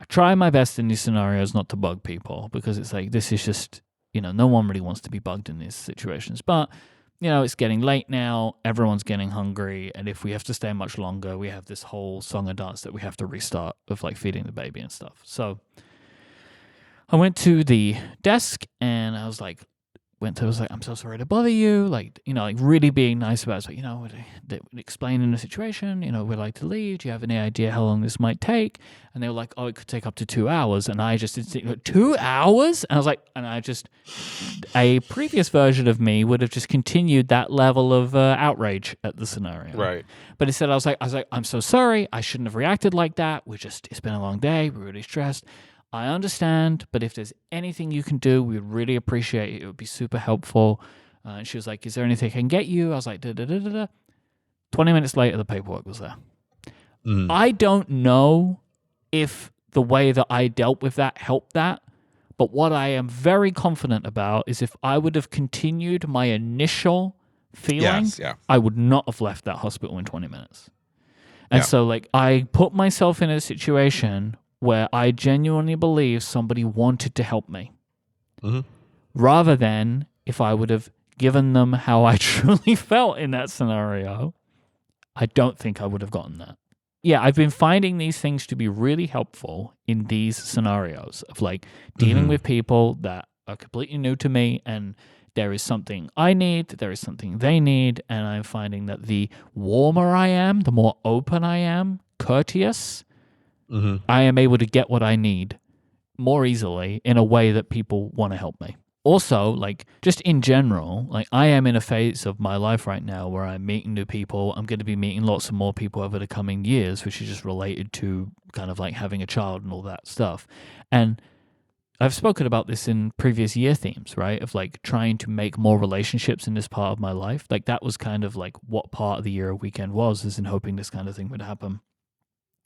Speaker 2: I try my best in these scenarios not to bug people because it's like, this is just, you know, no one really wants to be bugged in these situations. But, you know, it's getting late now. Everyone's getting hungry. And if we have to stay much longer, we have this whole song and dance that we have to restart of like feeding the baby and stuff. So I went to the desk and I was like, I'm so sorry to bother you. Like, you know, like really being nice about it. So, you know, explaining the situation, you know, we'd like to leave. Do you have any idea how long this might take? And they were like, oh, it could take up to 2 hours. And I just did 2 hours? And I was like, a previous version of me would have just continued that level of outrage at the scenario.
Speaker 1: Right.
Speaker 2: But instead I was like, I'm so sorry. I shouldn't have reacted like that. It's been a long day. We're really stressed. I understand, but if there's anything you can do, we would really appreciate it. It would be super helpful. And she was like, is there anything I can get you? I was like, 20 minutes later, the paperwork was there. I don't know if the way that I dealt with that helped that, but what I am very confident about is if I would have continued my initial feeling, I would not have left that hospital in 20 minutes. And so like I put myself in a situation where I genuinely believe somebody wanted to help me. Rather than if I would have given them how I truly felt in that scenario, I don't think I would have gotten that. Yeah, I've been finding these things to be really helpful in these scenarios of like dealing with people that are completely new to me and there is something I need, there is something they need, and I'm finding that the warmer I am, the more open I am, courteous, I am able to get what I need more easily in a way that people want to help me. Also, like, just in general, like, I am in a phase of my life right now where I'm meeting new people. I'm going to be meeting lots of more people over the coming years, which is just related to kind of like having a child and all that stuff. And I've spoken about this in previous year themes, right? Of like trying to make more relationships in this part of my life. Like, that was kind of like what part of the year weekend was, is in hoping this kind of thing would happen.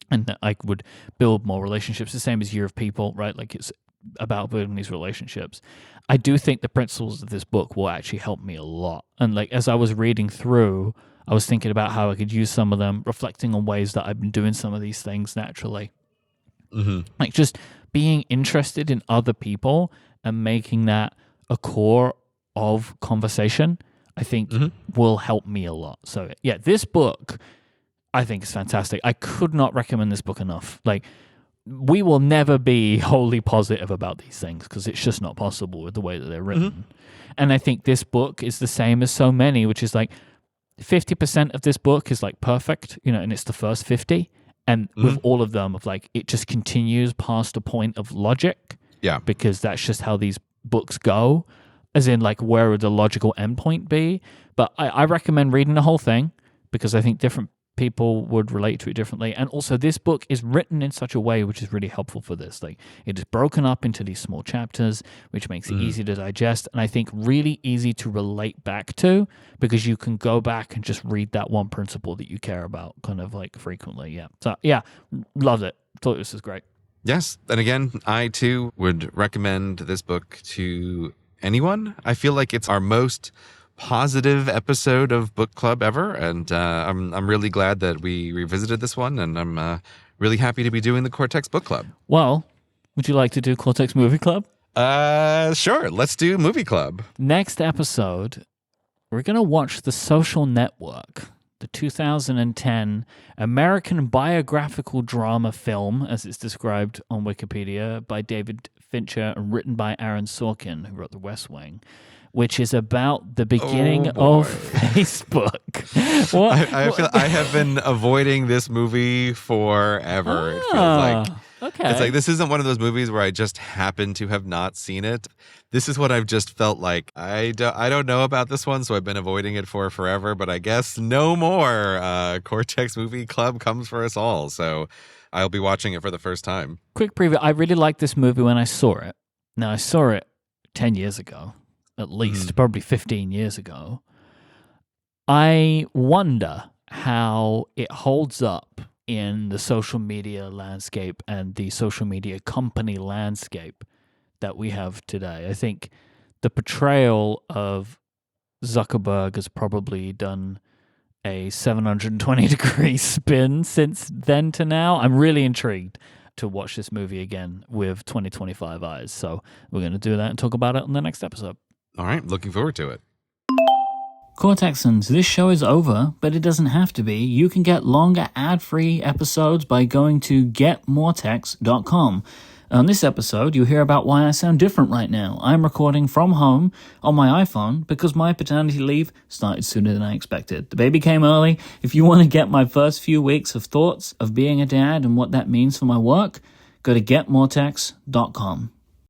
Speaker 2: And that I would build more relationships, the same as Year of People, right? Like it's about building these relationships. I do think the principles of this book will actually help me a lot. And like as I was reading through, I was thinking about how I could use some of them, reflecting on ways that I've been doing some of these things naturally. Like just being interested in other people and making that a core of conversation, I think will help me a lot. So yeah, this book I think is fantastic. I could not recommend this book enough. Like, we will never be wholly positive about these things because it's just not possible with the way that they're written. And I think this book is the same as so many, which is like 50% of this book is like perfect, you know, and it's the first 50. And with all of them, of like, it just continues past a point of logic.
Speaker 1: Yeah.
Speaker 2: Because that's just how these books go. as in like where would the logical endpoint be? But I recommend reading the whole thing because I think different people would relate to it differently. And also this book is written in such a way which is really helpful for this. Like it is broken up into these small chapters, which makes it easy to digest, and I think really easy to relate back to because you can go back and just read that one principle that you care about kind of like frequently. Yeah. So yeah, loved it. Thought this was great.
Speaker 1: Yes. And again, I too would recommend this book to anyone. I feel like it's our most positive episode of book club ever, and I'm really glad that we revisited this one, and I'm really happy to be doing the Cortex book club.
Speaker 2: Well, would you like to do Cortex Movie Club?
Speaker 1: Sure, let's do movie club.
Speaker 2: Next episode, we're gonna watch The Social Network, the 2010 American biographical drama film, as it's described on Wikipedia, by David Fincher and written by Aaron Sorkin, who wrote The West Wing, which is about the beginning of Facebook.
Speaker 1: I feel I have been avoiding this movie forever. It feels like.
Speaker 2: Okay.
Speaker 1: It's like this isn't one of those movies where I just happen to have not seen it. This is what I've just felt like. I don't know about this one, so I've been avoiding it for forever. But I guess no more. Cortex Movie Club comes for us all. So I'll be watching it for the first time.
Speaker 2: Quick preview. I really liked this movie when I saw it. Now, I saw it 10 years ago. At least, probably 15 years ago. I wonder how it holds up in the social media landscape and the social media company landscape that we have today. I think the portrayal of Zuckerberg has probably done a 720-degree spin since then to now. I'm really intrigued to watch this movie again with 2025 eyes. So we're going to do that and talk about it on the next episode.
Speaker 1: All right, looking forward to it.
Speaker 2: Cortexans, this show is over, but it doesn't have to be. You can get longer ad-free episodes by going to getmoretex.com. On this episode, you'll hear about why I sound different right now. I'm recording from home on my iPhone because my paternity leave started sooner than I expected. The baby came early. If you want to get my first few weeks of thoughts of being a dad and what that means for my work, go to getmoretex.com.